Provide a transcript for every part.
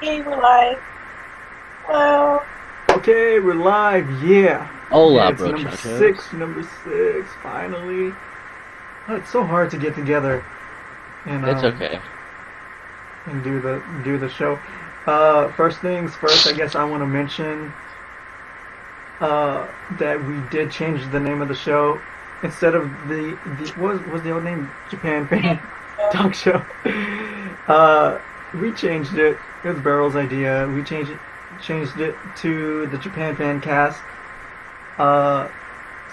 Hey, we're live. Well, Okay, we're live, yeah. Hola, It's number brochachos. six, finally. Oh, it's so hard to get together and It's okay. and do the show. First things first, I guess I want to mention that we did change the name of the show. Instead of the what was the old name? Japan Fan Talk Show. We changed it. It was Barrel's idea. We changed it to the Japan Fan Cast.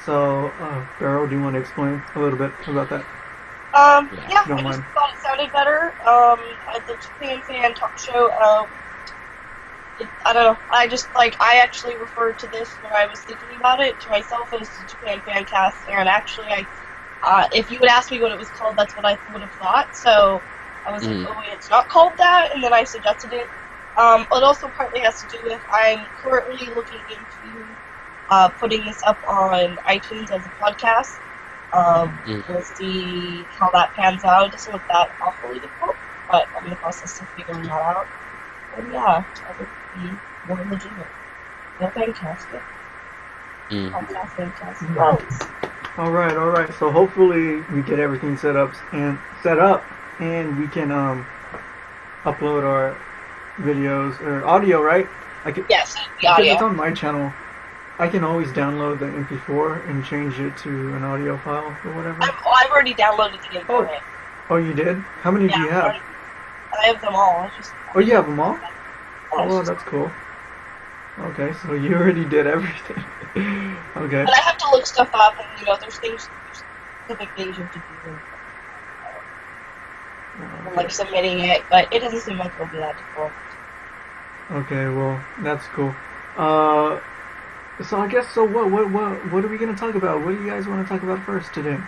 So, Barrel, do you want to explain a little bit about that? yeah, Don't I just mind. thought it sounded better. At the Japan Fan Talk Show, I don't know. I actually referred to this when I was thinking about it to myself as the Japan Fan Cast, and actually, if you would ask me what it was called, that's what I would have thought. So I was like, oh wait, it's not called that, and then I suggested it. It also partly has to do with I'm currently looking into putting this up on iTunes as a podcast. We'll see how that pans out. It doesn't look that awfully difficult, but I'm in the process of figuring that out. And yeah, I would be more legitimate. No, fantastic. Fantastic. Thanks. All right. So hopefully we get everything set up, and we can upload our videos or audio, right? Yes, the Because audio. it's on my channel. I can always download the MP4 and change it to an audio file or whatever. I've already downloaded the info. Oh, you did? How many do you have? I have them all. It's just, Oh, you have them all? Oh, well, it's just- that's cool. Okay, so you already did everything. Okay. But I have to look stuff up, and there's specific things you have to do. And, like submitting it, but it doesn't seem like it'll be that difficult. Okay, well, that's cool. So I guess what are we gonna talk about? What do you guys want to talk about first today?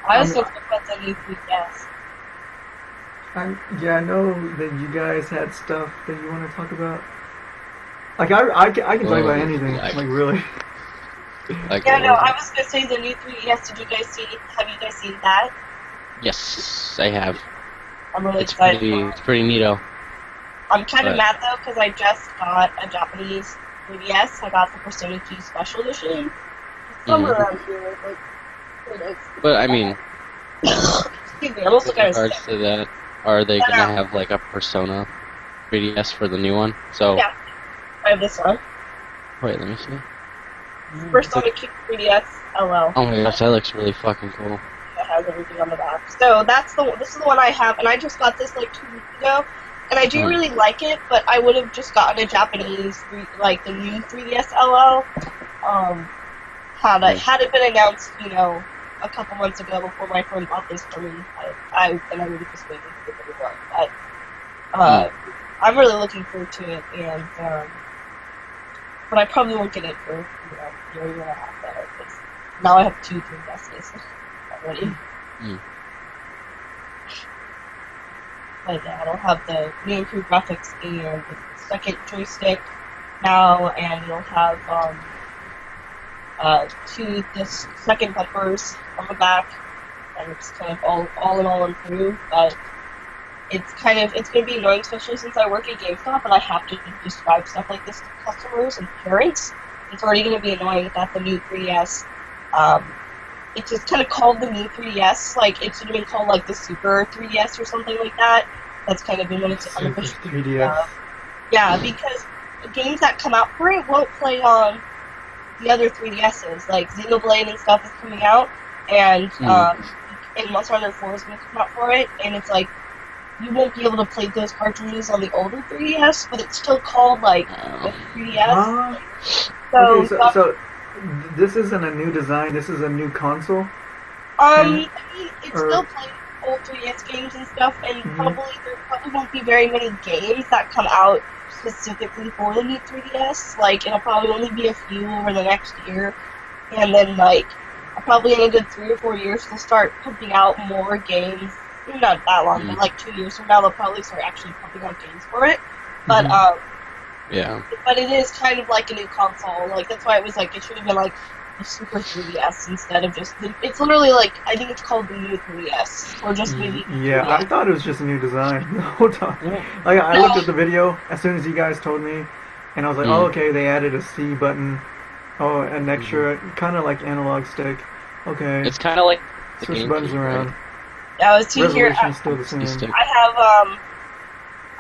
I also think that's a new food guess. I know that you guys had stuff that you want to talk about. Like I can talk about anything. Like really. I was gonna say the new 3DS. Have you guys seen that? Yes, I have. I'm really It's excited. it's pretty neato. I'm kind of but- mad though because I just got a Japanese 3DS. I got the Persona 2 Special Edition. It's somewhere around here, But I mean, excuse me, I'm also with kind of regards sick. to that, are they gonna have like a Persona 3DS for the new one? So Yeah. I have this one. wait, let me see. Persona 2 3DS LL. Oh my gosh, that looks really fucking cool. That has everything on the back. So this is the one I have, and I just got this like 2 weeks ago, and I do really like it. But I would have just gotten a Japanese the new 3DS LL. Had it been announced, a couple months ago before my friend bought this for me, I would have just waited for the new one. But I'm really looking forward to it, and but I probably won't get it for a year and a half better, because now I have 2 3DSs already. But yeah, it'll have the new improved graphics and the second joystick now, and it'll have the second bumpers on the back, and it's kind of all in all improved. But it's gonna be annoying, especially since I work at GameStop and I have to describe stuff like this to customers and parents. It's already gonna be annoying that the new 3DS. It's just kind of called the new 3DS. Like it should have been called like the Super 3DS or something like that. That's kind of been what it's Super unofficial. 3DS. Yeah, because the games that come out for it won't play on the other 3DSs. Like Xenoblade and stuff is coming out, and Monster Hunter 4 is going to come out for it, and it's like you won't be able to play those cartridges on the older 3DS, but it's still called like the 3DS. Okay, so this isn't a new design. This is a new console. I mean, it's still playing old 3DS games and stuff, and there probably won't be very many games that come out specifically for the new 3DS. Like, it'll probably only be a few over the next year, and then, like, probably in a good 3 or 4 years, they'll start pumping out more games. Maybe not that long, but like 2 years from now, they'll probably start actually pumping out games for it. But, yeah. But it is kind of like a new console. Like, that's why it was like, it should have been like the Super 3DS instead of just the. It's literally like I think it's called the new 3DS or just maybe. Yeah, 3DS. I thought it was just a new design the whole time. Like I No. looked at the video as soon as you guys told me, and I was like, oh, okay, they added a C button. Oh, an extra, kind of like analog stick. Okay. It's kind of like the Switch GameCube, buttons around. right? Yeah, I was seeing here. Resolution's still the same. Stick.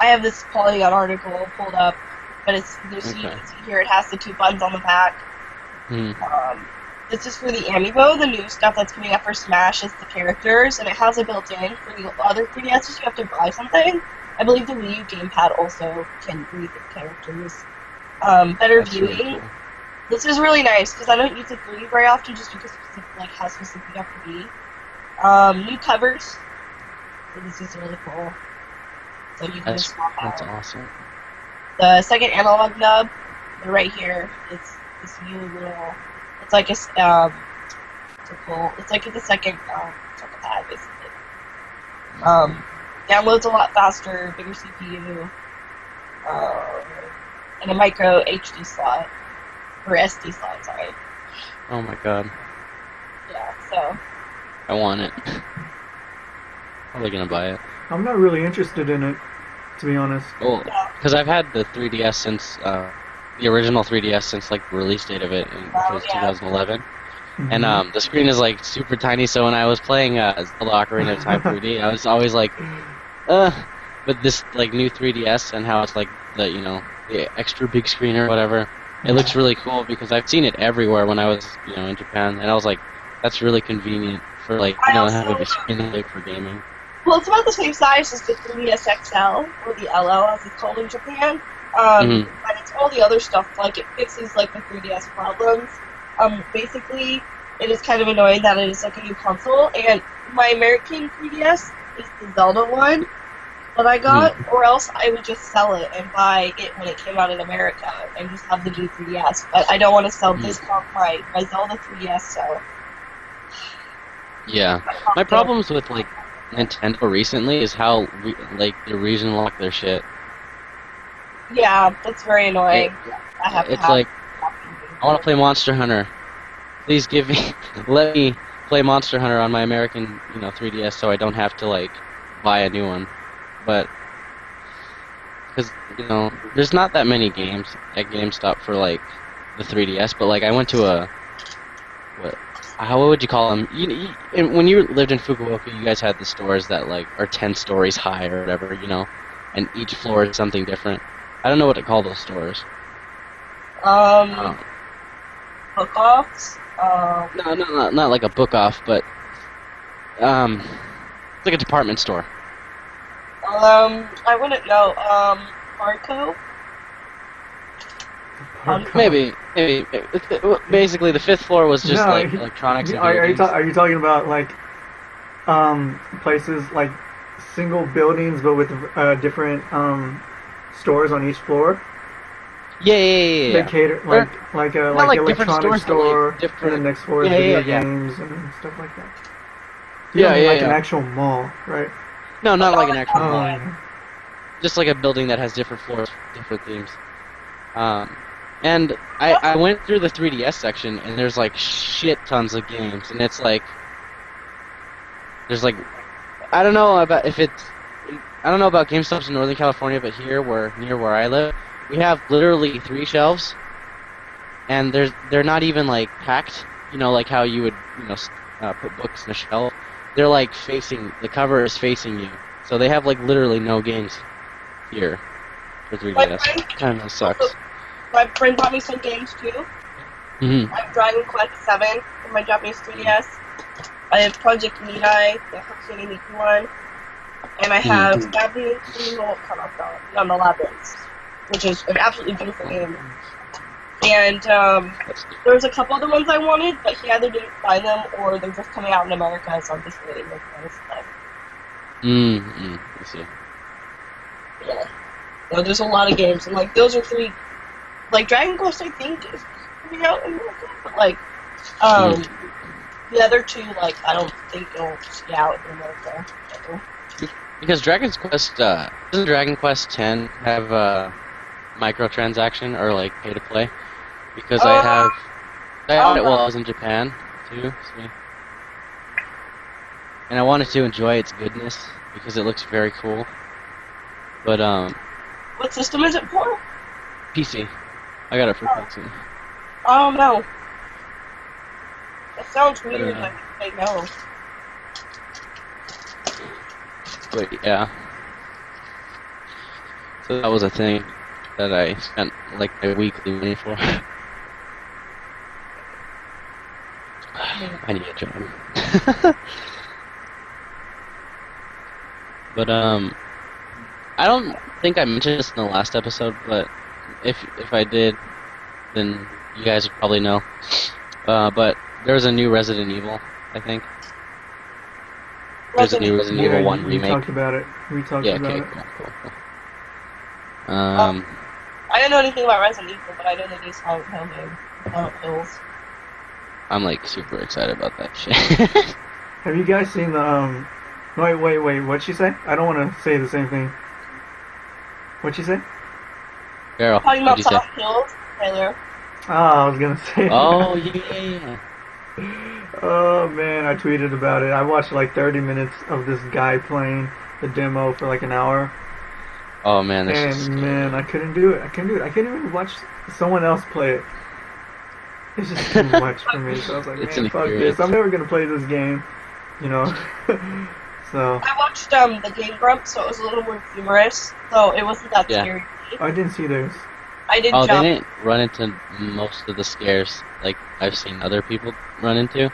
I have this Polygon article pulled up, but it's there's Okay. you can see here it has the 2 buttons on the back. Hmm. This is for the Amiibo, the new stuff that's coming out for Smash is the characters, and it has it built in. For the other 3DSs, you have to buy something. I believe the Wii U gamepad also can read the characters. Better That's really viewing. cool. This is really nice because I don't use the 3D very often just because of like how specific you have to be. New covers. So this is really cool. So you can just swap That's out. awesome. The second analog nub, right here, it's this new little. It's like it's like the second pad basically. Downloads a lot faster, bigger CPU, and a micro HD slot or SD slot. Sorry. Oh my god, Yeah. So. I want it. Probably gonna buy it. I'm not really interested in it, to be honest. Well, because I've had the 3DS since the original 3DS since like the release date of it, which was yeah. 2011. Mhm. And the screen is like super tiny, so when I was playing Zelda Ocarina of Time 3D, I was always like, but this like new 3DS and how it's like the the extra big screen or whatever, it looks really cool because I've seen it everywhere when I was in Japan, and I was like, that's really convenient for like having a screen that big for gaming. Well, it's about the same size as the 3DS XL, or the LL as it's called in Japan. Mhm. But it's all the other stuff, like it fixes like the 3DS problems. Basically, it is kind of annoying that it is like a new console, and my American 3DS is the Zelda one that I got, or else I would just sell it and buy it when it came out in America and just have the new 3DS. But I don't want to sell this my Zelda 3DS, so. Yeah. My problems with like Nintendo recently is how they region lock their shit. Yeah, that's very annoying. I have to It's have like, I want to play Monster Hunter. Please let me play Monster Hunter on my American 3DS so I don't have to like buy a new one. But because there's not that many games at GameStop for like the 3DS, but like I went to how would you call them? When you lived in Fukuoka, you guys had the stores that like are 10 stories high or whatever, and each floor is something different. I don't know what to call those stores. Book offs. No, not like a book off, but it's like a department store. I wouldn't know. Arco. Maybe. Basically, the 5th floor was just like electronics. And Are you talking about like places like single buildings but with different stores on each floor? Yeah. They cater like electronics stores, store, but, like, and the next floor is video games and stuff like that. You don't mean like an actual mall, right? No, not like an actual mall. Yeah. Just like a building that has different floors, different themes. And I went through the 3DS section, and there's like shit tons of games, and it's like there's like I don't know about GameStops in Northern California, but here near where I live, we have literally 3 shelves, and they're not even like packed, like how you would put books in a shelf. They're like the cover is facing you, so they have like literally no games here for 3DS. Kind of sucks. My friend bought me some games too. Mm-hmm. I have Dragon Quest 7 for my Japanese 3DS. I have Project Mirai, the Hatsune Miku one, and I have Labyrinth no Labyrinth, which is an absolutely beautiful game. And there's a couple other ones I wanted, but he either didn't find them or they're just coming out in America, so I'm just waiting for this stuff. I see. Yeah. No, there's a lot of games, and like those are 3. Like Dragon Quest, I think is coming out in America, but like the other 2, like I don't think it'll stay out in America. Because Dragon Quest doesn't Dragon Quest 10 have microtransaction or like pay to play? Because I I got it while I was in Japan too. So. And I wanted to enjoy its goodness because it looks very cool. But What system is it for? PC. I got it for PC. Oh no. That sounds weird. I know. But yeah. So that was a thing that I spent like my weekly money for. I need a job. But I don't think I mentioned this in the last episode, but if I did, then you guys would probably know. But there's a new Resident Evil, I think. There's a new Resident Evil 1 remake. We talked about it. Cool. I don't know anything about Resident Evil, but I know the new Silent Hill game. Hills. I'm like super excited about that shit. Have you guys seen the Wait, what'd she say? I don't want to say the same thing. What'd she say? Girl, Talking about what'd you say? Silent Hills, Taylor. Oh, I was gonna say. Oh, yeah. Oh man, I tweeted about it. I watched like 30 minutes of this guy playing the demo for like an hour. Oh man, that's and just man, I couldn't do it. I couldn't even watch someone else play it. It's just too much for me. So I was like, man, fuck this. I'm never gonna play this game. You know. So. I watched the Game Grumps, so it was a little more humorous. So it wasn't that scary. I didn't see those. I didn't. They didn't run into most of the scares like I've seen other people run into.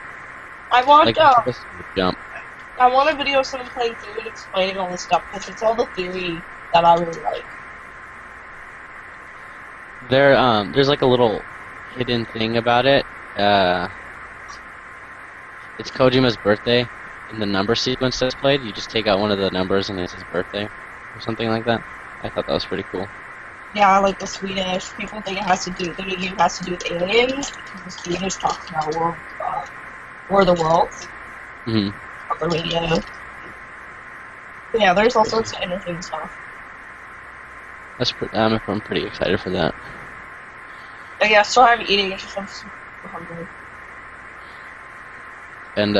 I want like supposed to jump. I want a video of someone playing through and explaining all this stuff because it's all the theory that I really like. There's like a little hidden thing about it. It's Kojima's birthday. In the number sequence that's played, you just take out one of the numbers and it's his birthday, or something like that. I thought that was pretty cool. Yeah, like the Swedish people think the game has to do with aliens, because the Swedish talks about War of the Worlds on the radio. But yeah, there's all sorts of interesting stuff. I'm pretty excited for that. But yeah, so I'm eating, it's just I'm super hungry. And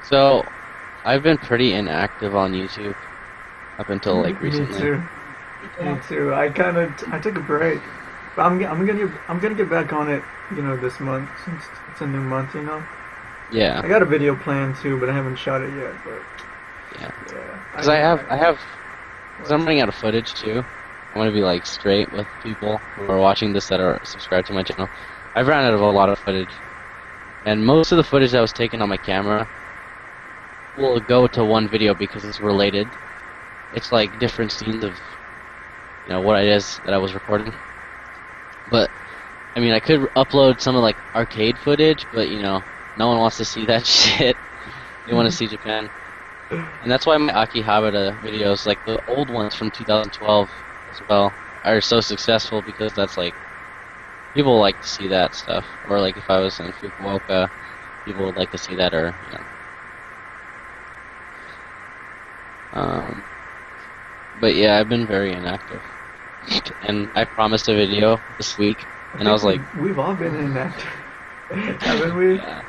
so I've been pretty inactive on YouTube up until like recently. Me too. I took a break, but I'm gonna get back on it. You know, this month since it's a new month. You know. Yeah. I got a video planned too, but I haven't shot it yet. But yeah. Because because I'm running out of footage too. I want to be like straight with people who are watching this that are subscribed to my channel. I've run out of a lot of footage, and most of the footage that was taken on my camera will go to one video because it's related. It's like different scenes of, what it is that I was recording. But, I mean, I could upload some of like arcade footage, but no one wants to see that shit. They want to see Japan. And that's why my Akihabara videos, like the old ones from 2012 as well, are so successful because that's like, people like to see that stuff. Or like if I was in Fukuoka, people would like to see that, or, but yeah, I've been very inactive. And I promised a video this week, and I was like... We've all been inactive, haven't we? Yeah.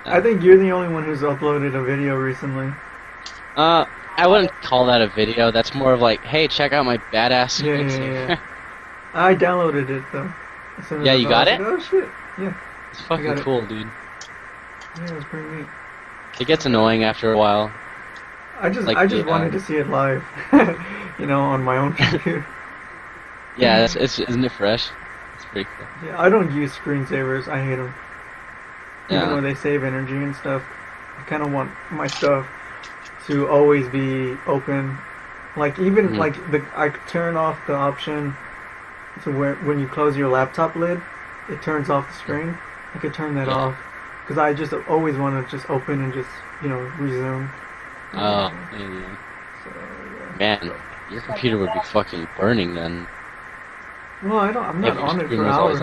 I think you're the only one who's uploaded a video recently. I wouldn't call that a video. That's more of like, hey, check out my badass Yeah. I downloaded it, though. Yeah, you got it? Oh, shit. Yeah. It's fucking cool, dude. Yeah, it's pretty neat. It gets annoying after a while. I just wanted to see it live, on my own computer. Yeah, isn't it fresh? It's pretty cool. Yeah, I don't use screensavers. I hate them. Yeah. Even though they save energy and stuff, I kind of want my stuff to always be open. Like even I turn off the option to where when you close your laptop lid, it turns off the screen. I could turn that off because I just always want to just open and just resume. Oh, yeah. So, yeah. Man, your computer would be fucking burning then. Well, I'm not on it for hours.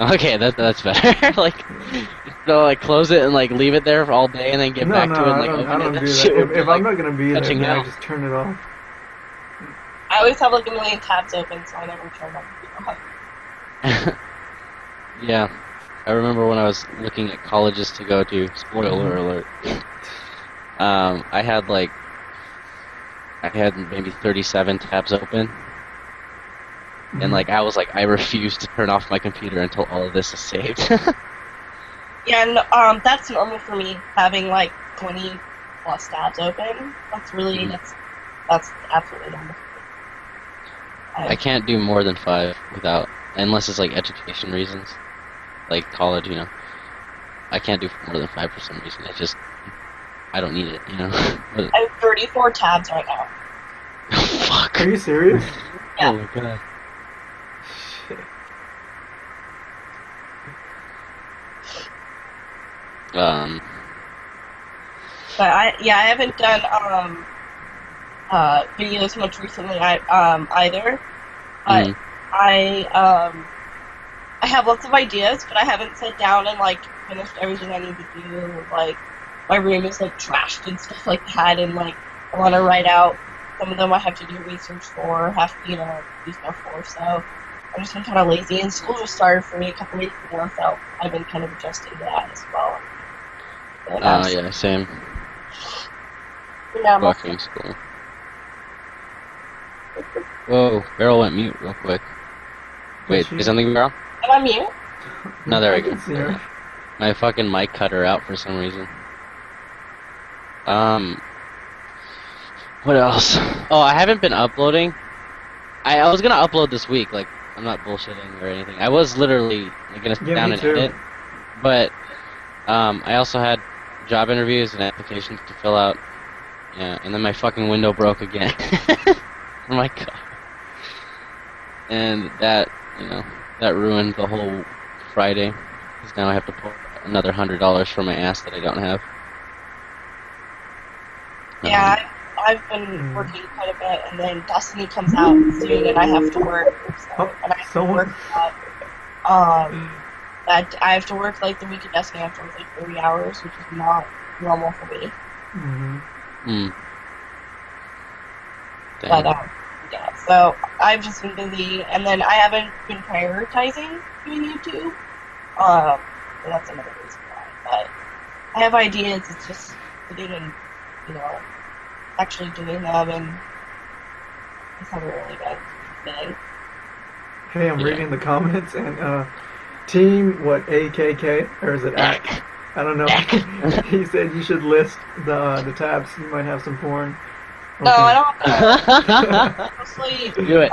Okay, that's better. Like close it and like leave it there for all day and then get back to it and like open it. I don't do that. If I'm not gonna be there, then I just turn it off. always have like a million tabs open, so I never turn them off. Yeah. I remember when I was looking at colleges to go to, spoiler alert, I had maybe 37 tabs open. And like I was like, I refuse to turn off my computer until all of this is saved. Yeah, and that's normal for me, having like 20 plus tabs open. That's really that's absolutely normal. I can't do more than 5 without, unless it's like education reasons, like college, you know. I can't do more than 5 for some reason. I don't need it, you know. I have 34 tabs right now. Fuck. Are you serious? Yeah. Oh my god. Shit. But I haven't done videos much recently either. But I have lots of ideas, but I haven't sat down and like finished everything I need to do. Like my room is like trashed and stuff like that, and like I want to write out some of them. I have to do research for, have to do stuff for. So I've just been kind of lazy, and school just started for me a couple weeks ago, so I've been kind of adjusting to that as well. But, yeah, same. Yeah, Fucking school. Whoa, Beryl went mute real quick. Wait, is something Beryl? Am I mute? No, there we I go. can see her. My fucking mic cut her out for some reason. What else? Oh, I haven't been uploading. I was gonna upload this week, like, I'm not bullshitting or anything. I was literally gonna sit down and edit, but, I also had job interviews and applications to fill out. Yeah, and then my fucking window broke again. Oh my god. And that, that ruined the whole Friday. Because now I have to pull another $100 from my ass that I don't have. Yeah, I've been working quite a bit, and then Destiny comes out soon, and I have to work. So, and I have to work I have to work like the week of Destiny. I have to work like 30 hours, which is not normal for me. But yeah, so I've just been busy, and then I haven't been prioritizing doing YouTube. So that's another reason why. But I have ideas. It's just sitting and actually doing them, and I haven't really been. Hey, I'm reading the comments, and Team AKK, or is it ACK? I don't know. He said you should list the tabs. You might have some porn. No, I don't. Mostly, do it.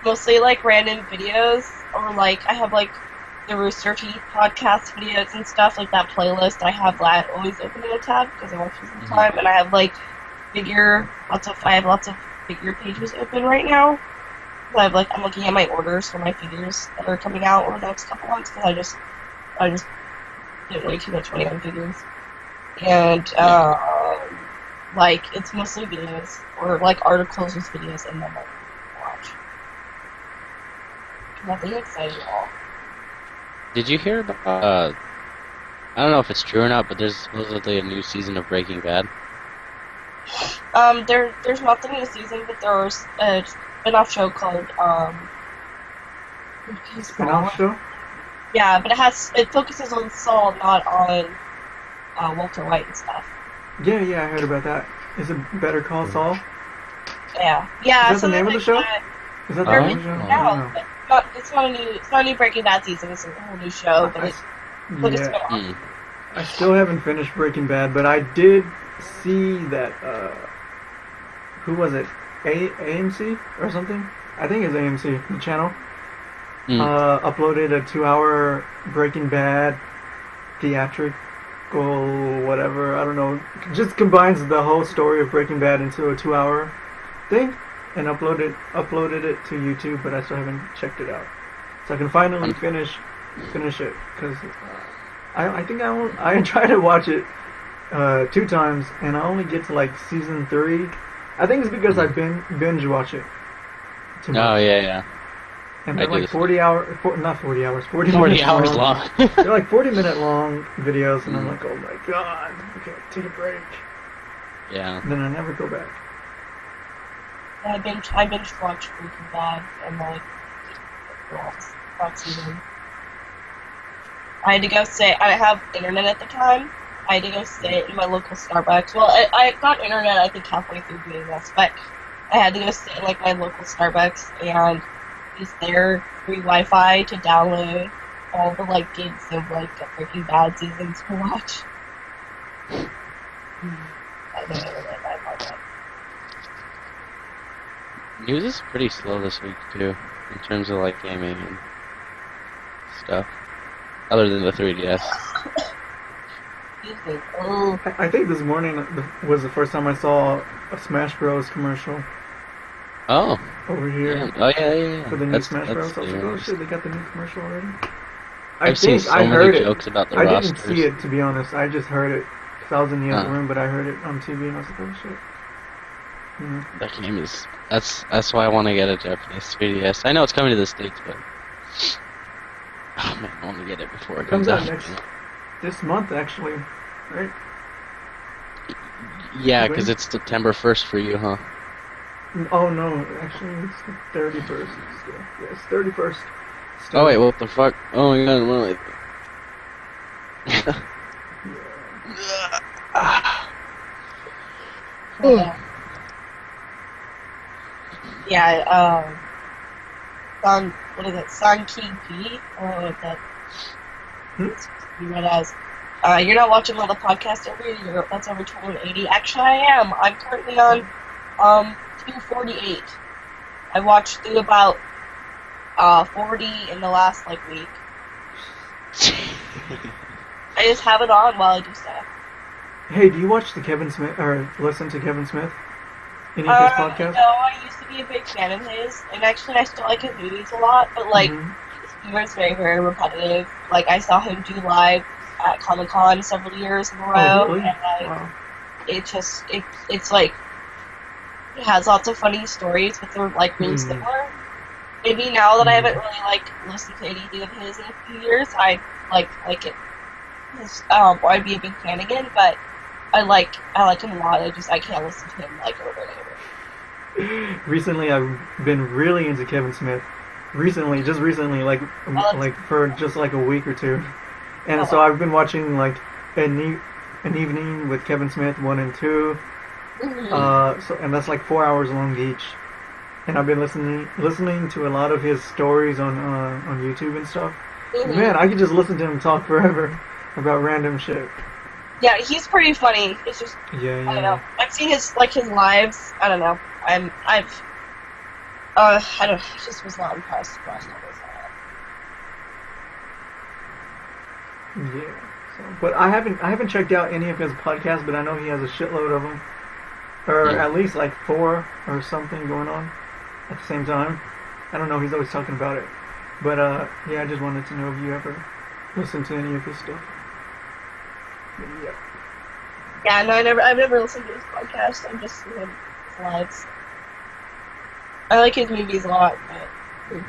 Mostly like random videos, or like I have like the Rooster Teeth podcast videos and stuff, like that playlist. I have that always open in a tab because I watch it all the time, and I have like I have lots of figure pages open right now. So I'm looking at my orders for my figures that are coming out over the next couple months because I just did way too much money on figures, and like it's mostly videos or like articles with videos in them that I watch. Nothing exciting at all. Did you hear about, I don't know if it's true or not, but there's supposedly a new season of Breaking Bad? There's nothing in the season, but there was a spin-off show called, Spin-off show? Yeah, but it focuses on Saul, not on, Walter White and stuff. Yeah, I heard about that. Is it Better Call Saul? Yeah. Is that the name of the show? Is that the name of the show? No, it's not a new Breaking Bad season. It's a whole new show, but it's a spin-off. I still haven't finished Breaking Bad, but I did see that, who was it? AMC or something? I think it's AMC, the channel. Uploaded a 2-hour Breaking Bad theatrical whatever, I don't know. Just combines the whole story of Breaking Bad into a 2-hour thing and uploaded it to YouTube, but I still haven't checked it out. So I can finally finish it because I think I tried to watch it 2 times and I only get to like season 3. I think it's because I binge watch it too much. Oh yeah. And they're like 40 hours long. They're like 40-minute long videos, and I'm like, oh my god, okay, take a break. Yeah. And then I never go back. I binge watched Breaking Bad and like last season. I had to go sit. I didn't have internet at the time. I had to go sit in my local Starbucks. Well, I got internet I think halfway through doing this, but I had to go sit in like my local Starbucks and use their free Wi-Fi to download all the like gigs of like Breaking Bad seasons to watch. I don't know what I love that. News is pretty slow this week too, in terms of like gaming and stuff. Other than the 3DS. Excuse me. Oh, I think this morning was the first time I saw a Smash Bros. Commercial Oh. over here Yeah. Oh yeah. for the new That's, Smash Bros. I was like, oh yeah. shit, they got the new commercial already. I've seen so many jokes about the I rosters. didn't see it, to be honest. I just heard it because I was in the other Huh. room, but I heard it on TV and I was like, oh shit. Yeah. That game is. That's why I want to get a Japanese 3DS. I know it's coming to the States, but oh man, I want to get it before it Comes comes out out. this month, actually, right? Yeah, because it's September 1st for you, huh? Oh no, actually it's the 31st. Yes, 31st. Oh wait, what the fuck? Oh my god, what am yeah. What is it? Sankey? Oh, what that. It's read as. You're not watching all the podcasts every year. That's over 280. Actually, I am. I'm currently on 248. I watched through about 40 in the last like week. I just have it on while I do stuff. Hey, do you watch the Kevin Smith or listen to Kevin Smith? Any of his podcasts? No, I used to be a big fan of his, and actually I still like his movies a lot, but like his humor is very, very repetitive. Like I saw him do live at Comic-Con several years in a row, Oh, really? and like Wow. it's like it has lots of funny stories, but they're like really similar. Maybe now that I haven't really like listened to anything of his in a few years, I like it. Or I'd be a big fan again, but I like him a lot. I can't listen to him like over and over. Recently, I've been really into Kevin Smith. Just recently, like for just like a week or two, and so I've been watching like an evening with Kevin Smith 1 and 2. And that's like 4 hours long each. And I've been listening to a lot of his stories on YouTube and stuff. Man, I could just listen to him talk forever about random shit. Yeah, he's pretty funny. It's just I don't know. I've seen his lives. I don't know. I don't know. I just was not impressed last time I saw it. Yeah. But I haven't checked out any of his podcasts, but I know he has a shitload of them, or at least like 4 or something going on at the same time. I don't know. He's always talking about it. But yeah, I just wanted to know if you ever listened to any of his stuff. Yeah. Yeah, no, I've never listened to his podcast. I'm just seeing his lives. I like his movies a lot, but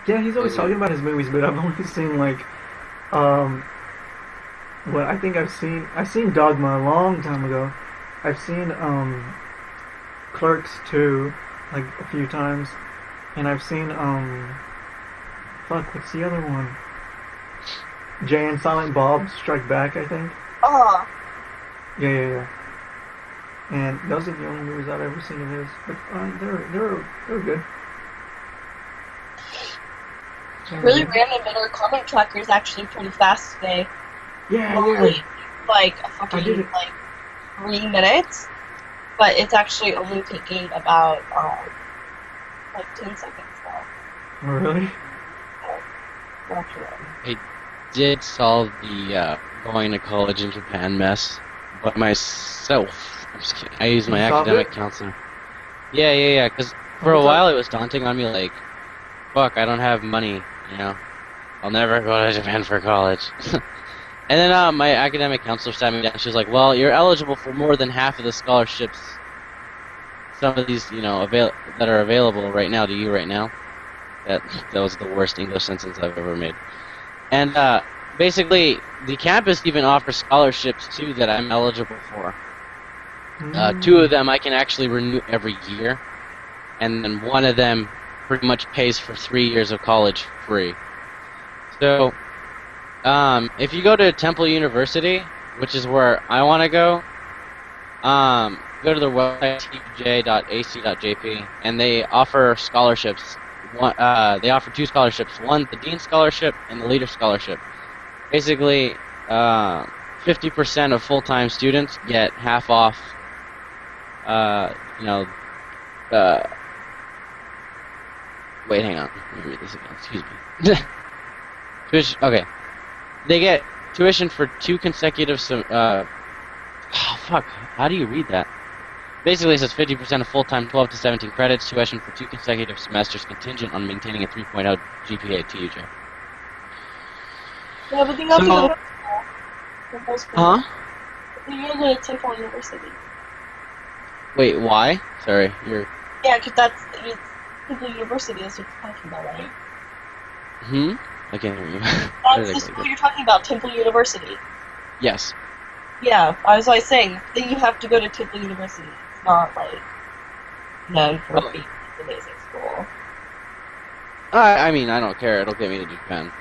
Yeah, he's always talking about his movies, but I've only seen like, what I think I've seen Dogma a long time ago. I've seen Clerks 2 like a few times, and I've seen what's the other one? Jay and Silent Bob Strike Back, I think. oh, Yeah. And those are the only movies I've ever seen of his, but they're good. really random, but our comment tracker is actually pretty fast today. Yeah. Only like a I fucking did it. like 3 minutes, but it's actually only taking about like 10 seconds now. Oh, really? Actually. I did solve the going to college in Japan mess by myself. I'm just kidding. I used my You solved academic it? counselor. Yeah. Because for a What's while up? it was daunting on me, like, fuck, I don't have money, you know. I'll never go to Japan for college. And then my academic counselor sat me down. She was like, well, you're eligible for more than half of the scholarships. Some of these, you know, that are available right now to you right now. That was the worst English sentence I've ever made. And basically, the campus even offers scholarships too that I'm eligible for. Two of them I can actually renew every year, and then one of them pretty much pays for 3 years of college free. So, if you go to Temple University, which is where I want to go to their website, tj.ac.jp, and they offer scholarships. They offer 2 scholarships. One, the Dean Scholarship, and the Leader Scholarship. Basically, 50% of full-time students get half off, wait, hang on. Let me read this again. Excuse me. Tuition, okay. They get tuition for 2 consecutive how do you read that? Basically, it says 50% of full-time 12 to 17 credits, tuition for 2 consecutive semesters contingent on maintaining a 3.0 GPA at TUJ. Yeah, but you have to go to Temple School. Huh? You have to go to Temple University. Wait, why? Sorry, you're... Yeah, because Temple University is what you're talking about, right? I can't hear you. That's the school you're talking about, Temple University. Yes. Yeah, I was like saying that you have to go to Temple University. It's not like known for being the basic school. I mean, I don't care. It'll get me to Japan.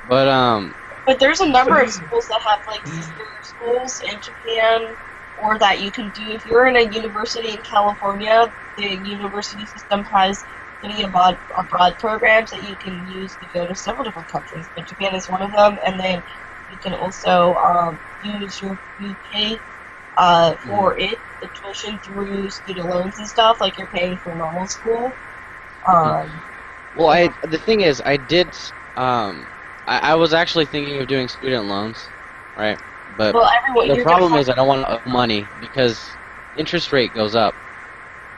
But there's a number of schools that have like sister schools in Japan, or that you can do if you're in a university in California. The university system has many abroad programs that you can use to go to several different countries. But Japan is one of them, and then you can also use you pay for the tuition through student loans and stuff, like you're paying for normal school. Well, the thing is, I was actually thinking of doing student loans, right? But the problem is I don't want to owe money because interest rate goes up.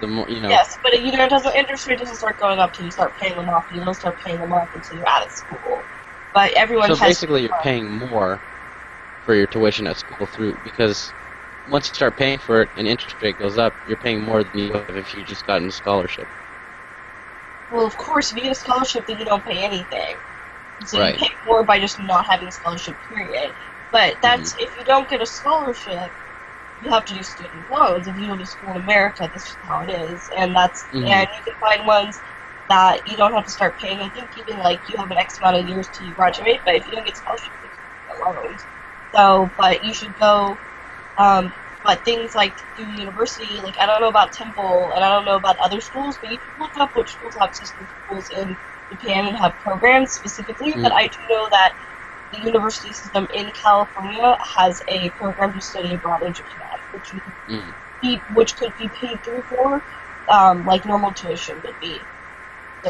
The more, Yes, but interest rate doesn't start going up until you start paying them off. You don't start paying them off until you're out of school. But everyone So basically, you're paying more for your tuition at school because once you start paying for it and interest rate goes up, you're paying more than you would have if you just gotten a scholarship. Well, of course, if you get a scholarship, then you don't pay anything. So right. You pay more by just not having a scholarship, period. But that's if you don't get a scholarship, you have to do student loans. If you go to school in America, that's just how it is. And and you can find ones that you don't have to start paying. I think even like you have an X amount of years till you graduate, but if you don't get scholarships, you can get loans. So, but you should go. But things like through university, like I don't know about Temple and I don't know about other schools, but you can look up which schools have sister schools in Japan and have programs specifically. But I do know that the university system in California has a program to study abroad in Japan, which could be paid through for, like normal tuition would be,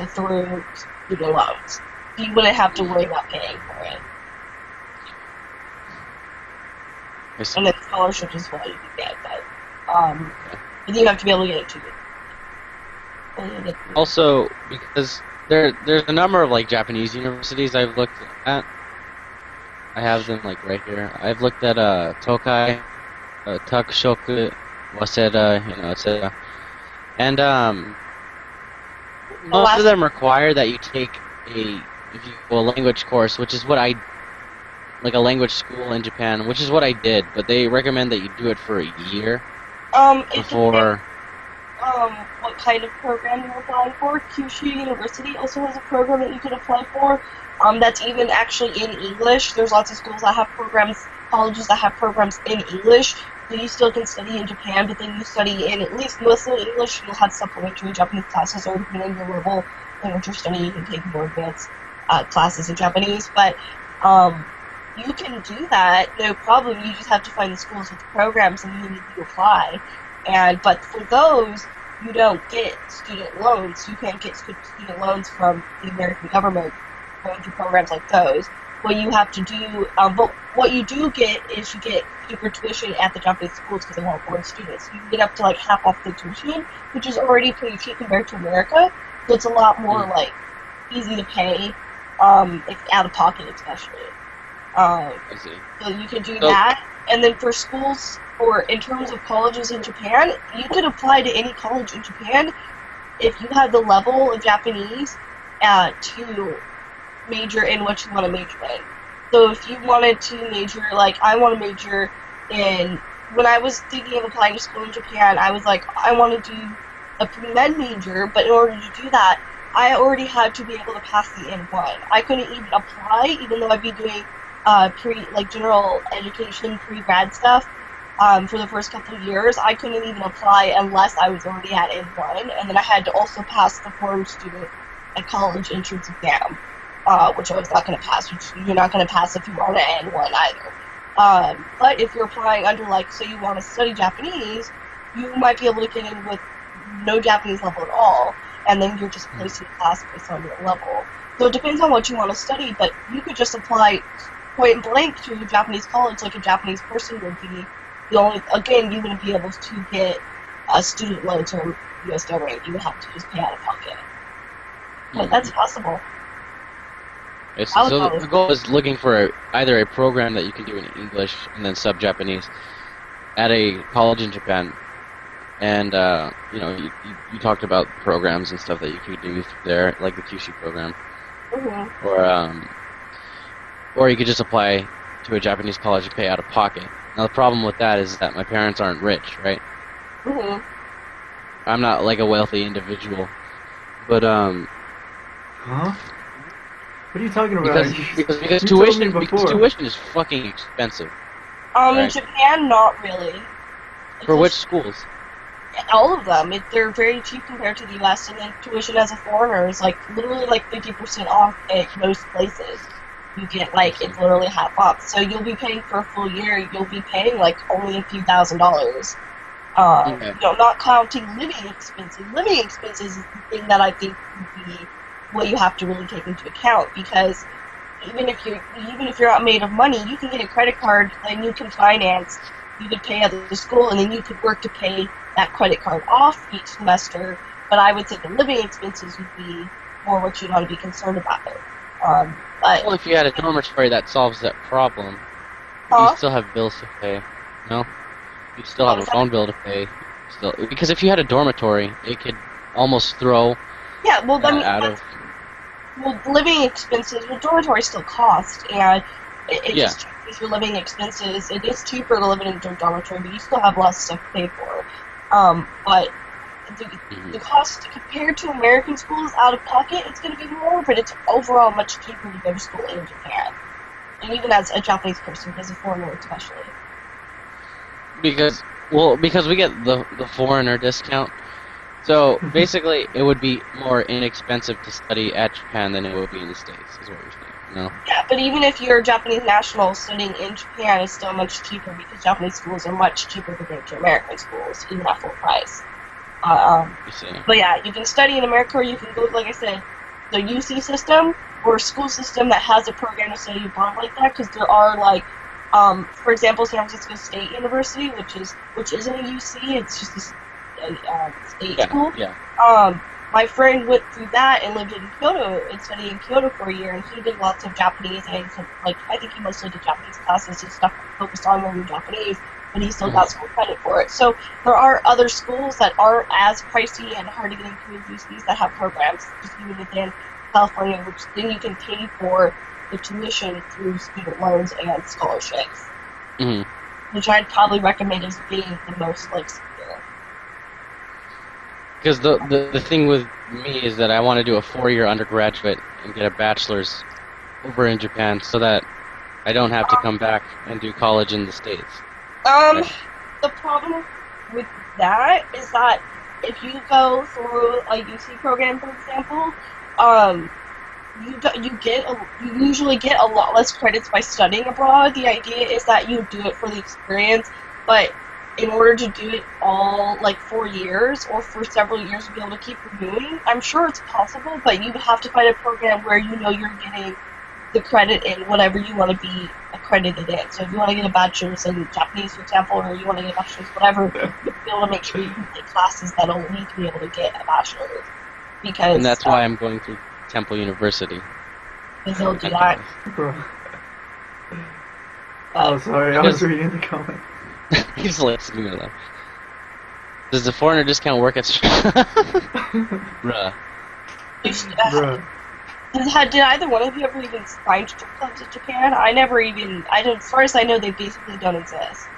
through student loans. You wouldn't have to worry about paying for it. And then scholarship is what you can get, but you have to be able to get it too. Also, because there's a number of like Japanese universities I've looked at. I have them like right here. I've looked at Tokai, Takushoku, Waseda, etc. And most of them require that you take a language course, which is what like a language school in Japan, which is what I did, but they recommend that you do it for a year before. What kind of program you're applying for? Kyushu University also has a program that you can apply for. That's even actually in English. There's lots of schools that have colleges that have programs in English. So you still can study in Japan, but then you study in at least mostly English. You'll have supplementary Japanese classes, or depending on your level in which you're studying, you can take more advanced classes in Japanese. But you can do that, no problem. You just have to find the schools with the programs and you need to apply. But for those, you don't get student loans. You can't get student loans from the American government going through programs like those. What you have to do, but what you do get is you get cheaper tuition at the Japanese schools because they want foreign students. You can get up to like half off the tuition, which is already pretty cheap compared to America. So it's a lot more like easy to pay, if out of pocket especially. I see. So you can do that, and then for schools, or in terms of colleges in Japan, you could apply to any college in Japan if you have the level of Japanese to major in what you want to major in. So if you wanted to major, like I want to major in when I was thinking of applying to school in Japan, I was like, I want to do a pre-med major, but in order to do that, I already had to be able to pass the N1. I couldn't even apply, even though I'd be doing general education pre-grad stuff for the first couple of years. I couldn't even apply unless I was already at N1, and then I had to also pass the foreign student and college entrance exam, which I was not going to pass, which you're not going to pass if you aren't at N1 either. But if you're applying under, like, say you want to study Japanese, you might be able to get in with no Japanese level at all, and then you're just placed in a class based on your level. So it depends on what you want to study, but you could just apply point blank to a Japanese college like a Japanese person would be. Again, you wouldn't be able to get a student loans or US donor. You would have to just pay out of pocket. But that's possible. So the goal is looking for either a program that you can do in English and then sub-Japanese at a college in Japan. And, you talked about programs and stuff that you could do there, like the Kyushu program. Mm-hmm. Or you could just apply to a Japanese college and pay out of pocket. Now, the problem with that is that my parents aren't rich, right? Mm-hmm. I'm not, like, a wealthy individual. But, Huh? What are you talking about? Because tuition is fucking expensive. In Japan, not really. For which schools? All of them. They're very cheap compared to the U.S., and then tuition as a foreigner is literally 50% off at most places. You get it's literally half off. So you'll be paying for a full year. You'll be paying only a few $1,000s. Not counting living expenses. Living expenses is the thing that I think would be what you have to really take into account, because even if you're not made of money, you can get a credit card and you can finance. You could pay at the school, and then you could work to pay that credit card off each semester. But I would say the living expenses would be more what you'd want to be concerned about. Well, if you had a dormitory, that solves that problem. You still have bills to pay. No, you still have a phone bill to pay. Because if you had a dormitory, it could almost throw. Yeah, well, living expenses. Well, dormitories still cost, and it just changes your living expenses. It is cheaper to live in a dormitory, but you still have less stuff to pay for. But the cost compared to American schools out of pocket, it's going to be more, but it's overall much cheaper to go to school in Japan. And even as a Japanese person, as a foreigner especially. Because we get the foreigner discount. So basically, it would be more inexpensive to study at Japan than it would be in the States, is what you're saying, no? Yeah, but even if you're a Japanese national, studying in Japan is still much cheaper because Japanese schools are much cheaper compared to American schools, even at full price. But yeah, you can study in America, or you can go, like I said, the UC system or a school system that has a program to study abroad like that, because there are for example, San Francisco State University, which isn't a UC, it's just a state school. Yeah. My friend went through that and lived in Kyoto and studied in Kyoto for a year, and he did lots of Japanese and I think he mostly did Japanese classes and stuff focused on learning Japanese, but he still got school credit for it. So there are other schools that aren't as pricey and hard to get into as UCs that have programs just even within California, which then you can pay for the tuition through student loans and scholarships, which I'd probably recommend as being the most secure. Because the thing with me is that I want to do a 4-year undergraduate and get a bachelor's over in Japan so that I don't have to come back and do college in the States. The problem with that is that if you go through a UC program, for example, you usually get a lot less credits by studying abroad. The idea is that you do it for the experience, but in order to do it all 4 years or for several years to be able to keep renewing, I'm sure it's possible, but you have to find a program where you know you're getting the credit in whatever you want to be accredited in. So if you want to get a bachelor's in Japanese, for example, or you want to get a bachelor's whatever, you'll be able to make sure you can take classes that'll need to be able to get a bachelor's. And that's why I'm going through Temple University. Because they'll do that. Bro. Sorry, I was reading the comment. He's leave me alone. Does the foreigner discount work at Bruh. Bruh. Did either one of you ever even find strip clubs in Japan? As far as I know, they basically don't exist.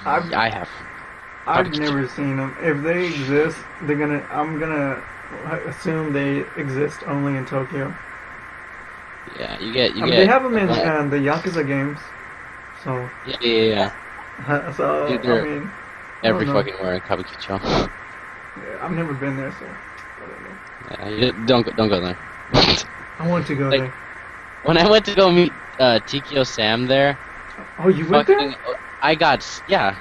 I've I have. I've never seen them. If they exist, I'm gonna assume they exist only in Tokyo. Yeah, you get. I mean, they have them in the Yakuza games. So. Yeah. So Dude, I mean. Every I don't know. fucking word in Kabukicho. Yeah, I've never been there, so I don't know. Yeah, don't go there. I want to go Like, there. When I went to go meet Tikio Sam there, Oh, you went there? I got yeah.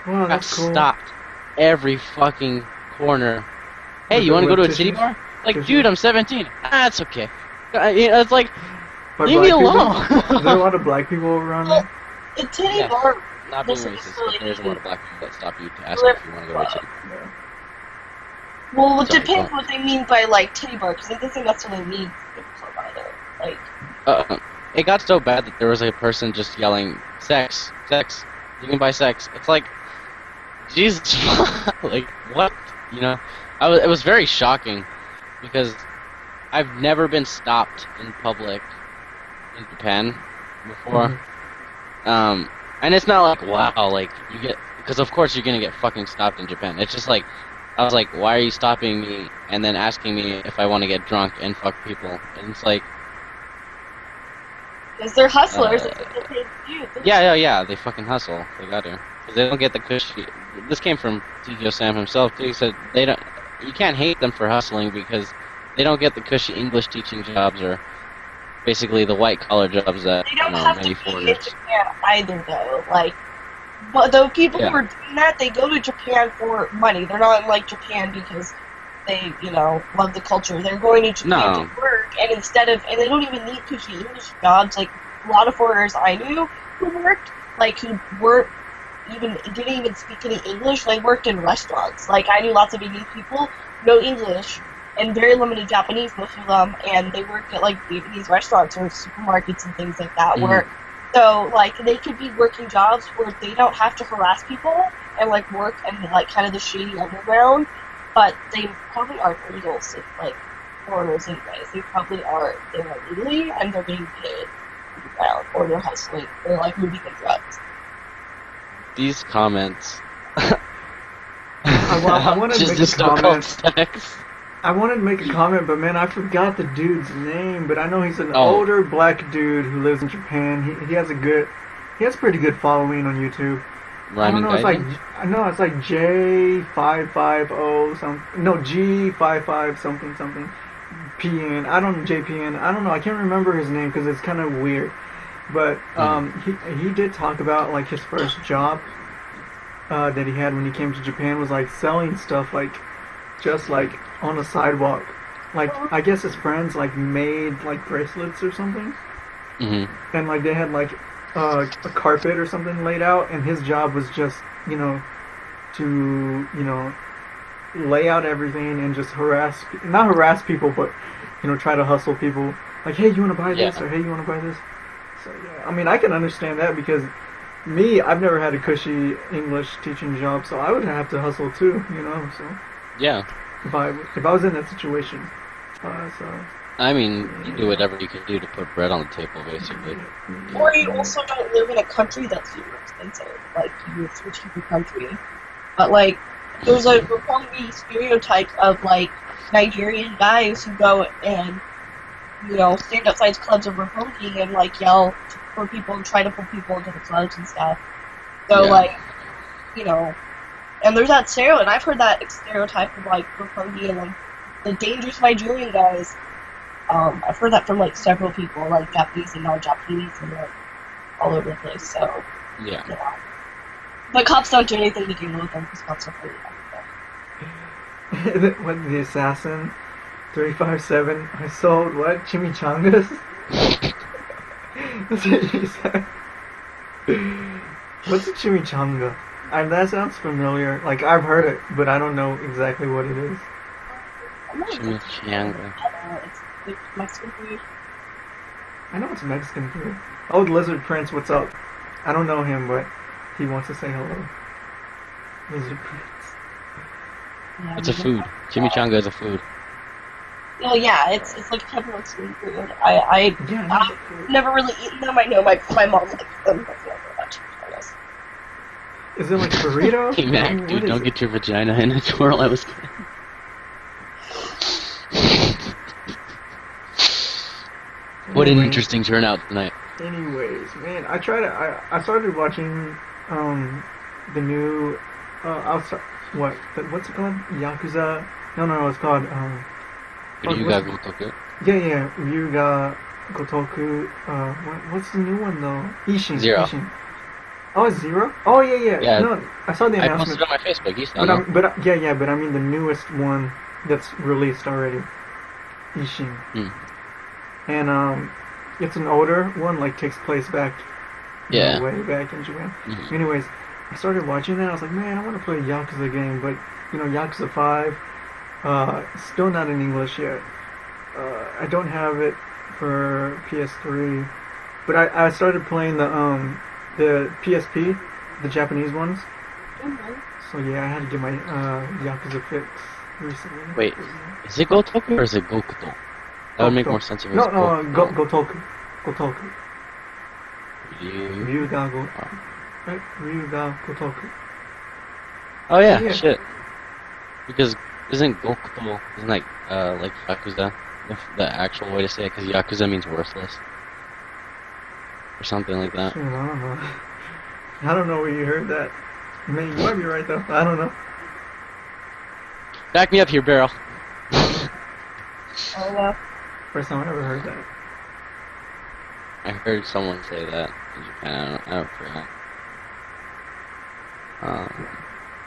Wow, Got that's cool. stopped every fucking corner. Hey, With you want to the go to a tissues? titty bar? Like, Tissues? dude, I'm 17. Ah, it's okay. It's like, By leave me black people? alone. Is there a lot of black people around Well, there? the titty Yes. bar Not being wasn't racist, necessarily but there's a lot of needed. black people that stop you to ask you if you want to go to a titty bar. Yeah. Well, it Sorry, depends go on. what they mean by like titty bar, because it doesn't necessarily mean strip club either. Like, It got so bad that there was a person just yelling, sex, you can buy sex. It's like, Jesus, like, what? You know? It was very shocking, because I've never been stopped in public in Japan before. And it's not like, wow, like, you get, because of course you're gonna get fucking stopped in Japan. It's just like, I was like, why are you stopping me and then asking me if I want to get drunk and fuck people? And it's like, because they're hustlers, that's what they pay to do. yeah, they fucking hustle. They got to. Because they don't get the cushy. This came from Tikio Sam himself, too. He said, you can't hate them for hustling because they don't get the cushy English teaching jobs or basically the white collar jobs that, They don't have many to be in foreigners. Japan either, though. Like, but though people Yeah. who are doing that, they go to Japan for money. They're not in like Japan because they, love the culture. They're going to Japan No. to work, and and they don't even need cushy English jobs. Like a lot of foreigners I knew who didn't even speak any English. They worked in restaurants. Like I knew lots of Indian people, no English, and very limited Japanese, most of them, and they worked at like Vietnamese restaurants or supermarkets and things like that. Where so like they could be working jobs where they don't have to harass people and like work in like kind of the shady underground, but they probably aren't legals if like foreigners anyways. They probably are there illegally and they're being paid underground or they're hustling or like moving in drugs. These comments. I wanted to Just make a don't call comment. sex. I wanted to make a comment, but man, I forgot the dude's name. But I know he's an Oh. older black dude who lives in Japan. He has pretty good following on YouTube. I don't Rhyming know. It's Gaijin? it's like J550 something. No, G55 something. PN. I don't know JPN. I don't know. I can't remember his name because it's kind of weird. But he did talk about like his first job that he had when he came to Japan was like selling stuff like just like on a sidewalk. Like I guess his friends like made like bracelets or something, and like they had like a carpet or something laid out, and his job was just to lay out everything and just not harass people, but try to hustle people. Like, hey, you want to buy this? Yeah. Or hey, you want to buy this? So yeah, I mean, I can understand that because I've never had a cushy English teaching job, so I would have to hustle too. So Yeah. if I was in that situation, so. I mean, you do whatever you can do to put bread on the table, basically. Or you also don't live in a country that's super expensive. Like, you move to a cheaper country. But, like, there's a probably stereotype of, like, Nigerian guys who go and, stand outside clubs of Roppongi and, like, yell for people and try to pull people into the clubs and stuff. So, Yeah. like, and there's that stereotype, and I've heard that stereotype of, like, Roppongi and, like, the dangerous Nigerian guys. I've heard that from like several people, like Japanese and non-Japanese, and like all over the place. So Yeah. but cops don't do anything to deal with them because cops are pretty bad. What, the assassin 357? I sold what? Chimichangas? That's what he said. What's a chimichanga? That sounds familiar. Like I've heard it, but I don't know exactly what it is. I'm not Chimichanga. it's Mexican food. I know it's Mexican food. Oh, the Lizard Prince, what's up? I don't know him, but he wants to say hello. Lizard Prince. Yeah, It's a food. Chimichanga is a food. Oh yeah, it's like a type of Mexican food. I've never really eaten them. I know my mom likes them. But I don't know about chimichangas. Is it like a burrito? Hey, Mac, What dude, is don't it? get your vagina in a twirl. I was kidding. What an Anyway. interesting turnout tonight. Anyways, man, I started watching the new what's it called? Yakuza. No, it's called Ryuga Gotoku. yeah, Ryuga Gotoku. What's the new one though? Ishin. Zero. Ishin. Oh, it's Zero? Oh yeah. Yeah. No, I saw the I announcement. posted it on my Facebook. You still But know. but I mean the newest one that's released already. Ishin. And it's an older one, like takes place back, Yeah. way back in Japan. Mhm. Anyways, I started watching that. I was like, man, I want to play a Yakuza game, but Yakuza 5, still not in English yet. I don't have it for PS3, but I started playing the PSP, the Japanese ones. So yeah, I had to get my Yakuza fix recently. Wait, is it Gotoku or is it Gokuto? That would make Gokuto. more sense if it No, was Gotoku. You- Ryuga right? Ryuga Gotoku. Oh yeah, Yeah. shit. Because isn't Gokuto like Yakuza the actual way to say it? Because Yakuza means worthless or something like that. Shit, I don't know. I don't know where you heard that. I mean, you might be right though. I don't know. Back me up here, Barrel. First time I ever heard that. I heard someone say that in Japan. I don't forget.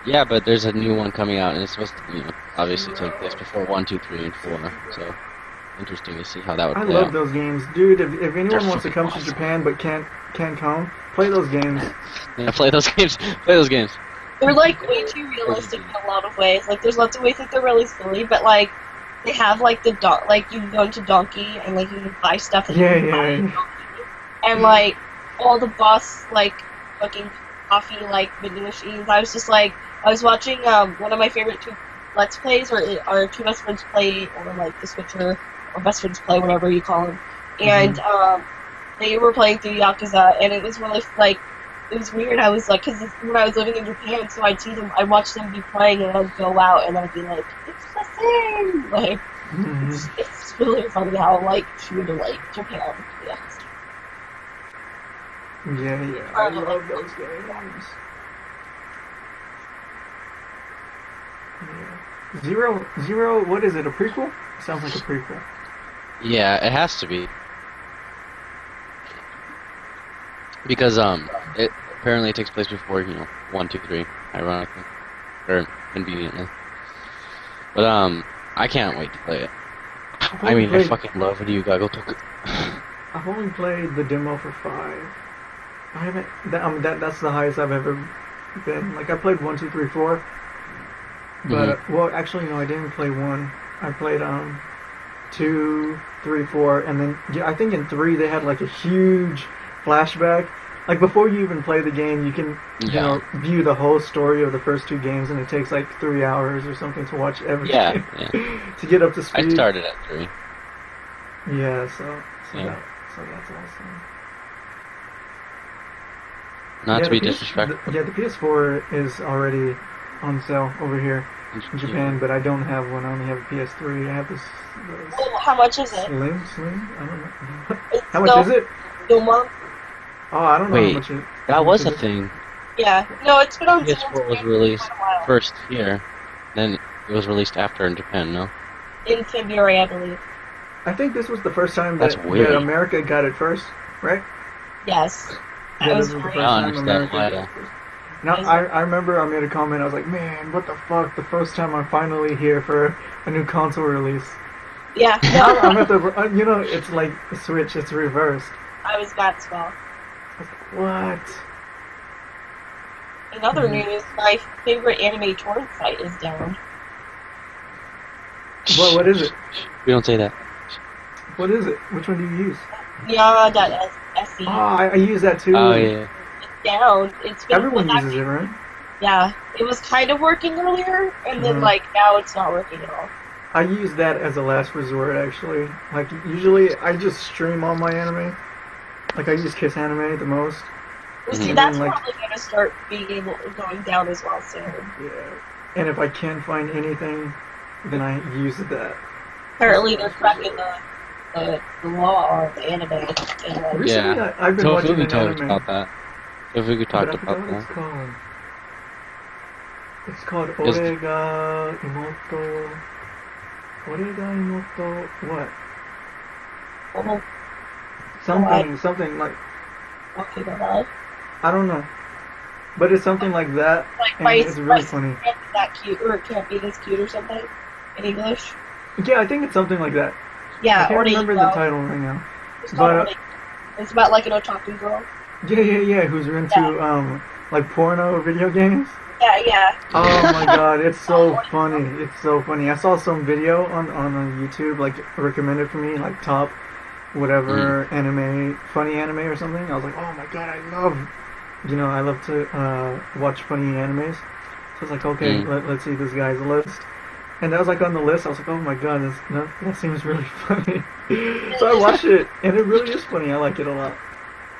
Yeah, but there's a new one coming out, and it's supposed to, obviously take place before 1, 2, 3, and 4. So interesting to see how that would I play love out. those games, dude. If anyone They're wants to come fucking to awesome. Japan but can't come, play those games. Yeah, play those games. Play those games. They're like way too realistic in a lot of ways. Like there's lots of ways that they're really silly, but like they have like you can go into Donkey and like you can buy stuff that Yeah, you can buy in yeah. Donkey. And like all the boss like fucking coffee like vending machines. I was watching one of my favorite two Let's Plays or two best friends play or like the Switcher or best friends play, whatever you call them. And they were playing through Yakuza, and it was really like it was weird. I was like, because when I was living in Japan, so I'd watch them be playing, and I'd go out and I'd be like, it's the same. Like it's really funny how like true to like Japan. Yeah. Yeah. I love those games. Yeah. Zero. What is it? A prequel? Sounds like a prequel. Yeah, it has to be. Because it apparently takes place before 1, 2, 3, ironically, or conveniently. But I can't wait to play it. I mean, I fucking love Ryuga Gotoku. I've only played the demo for 5. I haven't. That's the highest I've ever been. Like I played 1, 2, 3, 4. But well, actually no, I didn't play 1. I played 2, 3, 4, and then I think in 3 they had like a huge flashback. Like before you even play the game, you can view the whole story of the first 2 games, and it takes like 3 hours or something to watch everything. Yeah. To get up to speed. I started at 3. Yeah, so Yeah. that's awesome. Not to be the disrespectful. The PS4 is already on sale over here in Japan, but I don't have one. I only have a PS3. I have this Well, how much is it? Slim? I don't know. It's How much is it? 2 months. Oh, I don't know Wait, how much it That was is a it? thing. Yeah. No, it's been on sale. PS4 was for released quite a while. first here, then it was released after in Japan, no? In February, I believe. I think this was the first time That's that weird. America got it first, right? Yes. Yeah, I this was was the first very- I don't time understand America why, got it though. first. Now, I remember I made a comment, I was like, man, what the fuck, the first time I'm finally here for a new console release. Yeah. Now No, I'm at the, it's like the Switch, it's reversed. I was mad as well. I was like, what? In other news, my favorite anime torrent site is down. What is it? We don't say that. What is it? Which one do you use? Yama.se. Oh, I use that too. Oh, yeah. It's down. It's been Everyone was uses it, right? Yeah, it was kind of working earlier, and then Mhm. like now it's not working at all. I use that as a last resort, actually. Like, usually I just stream all my anime. Like, I use Kiss Anime the most. Well, see, And that's then, like, probably going to start going down as well soon. yeah. And if I can find anything, then I use that. Apparently, they're cracking the law on the anime. And, Recently, I've been watching Tofugu an talked anime. about that. Tofugu But talked I forgot about what it's that. called. It's called Is- Orega Imoto. Orega Imoto. What? oh, Something like, okay, bye-bye. I don't know. But it's something like that, Like, and it's really funny. can't be that cute, or it can't be this cute or something in English. Yeah, I think it's something like that. Yeah, I can't or remember the title right now. It's called But, Ori. It's about like an otaku girl. Yeah, who's into, like porno video games? Yeah. Oh my god, it's so funny. It's so funny. I saw some video on YouTube, like, recommended for me, like, top whatever anime, funny anime or something. I was like, oh my god, I love to watch funny animes. So I was like, okay, let's see this guy's list. And that was like on the list. I was like, oh my god, that seems really funny. So I watched it, and it really is funny. I like it a lot.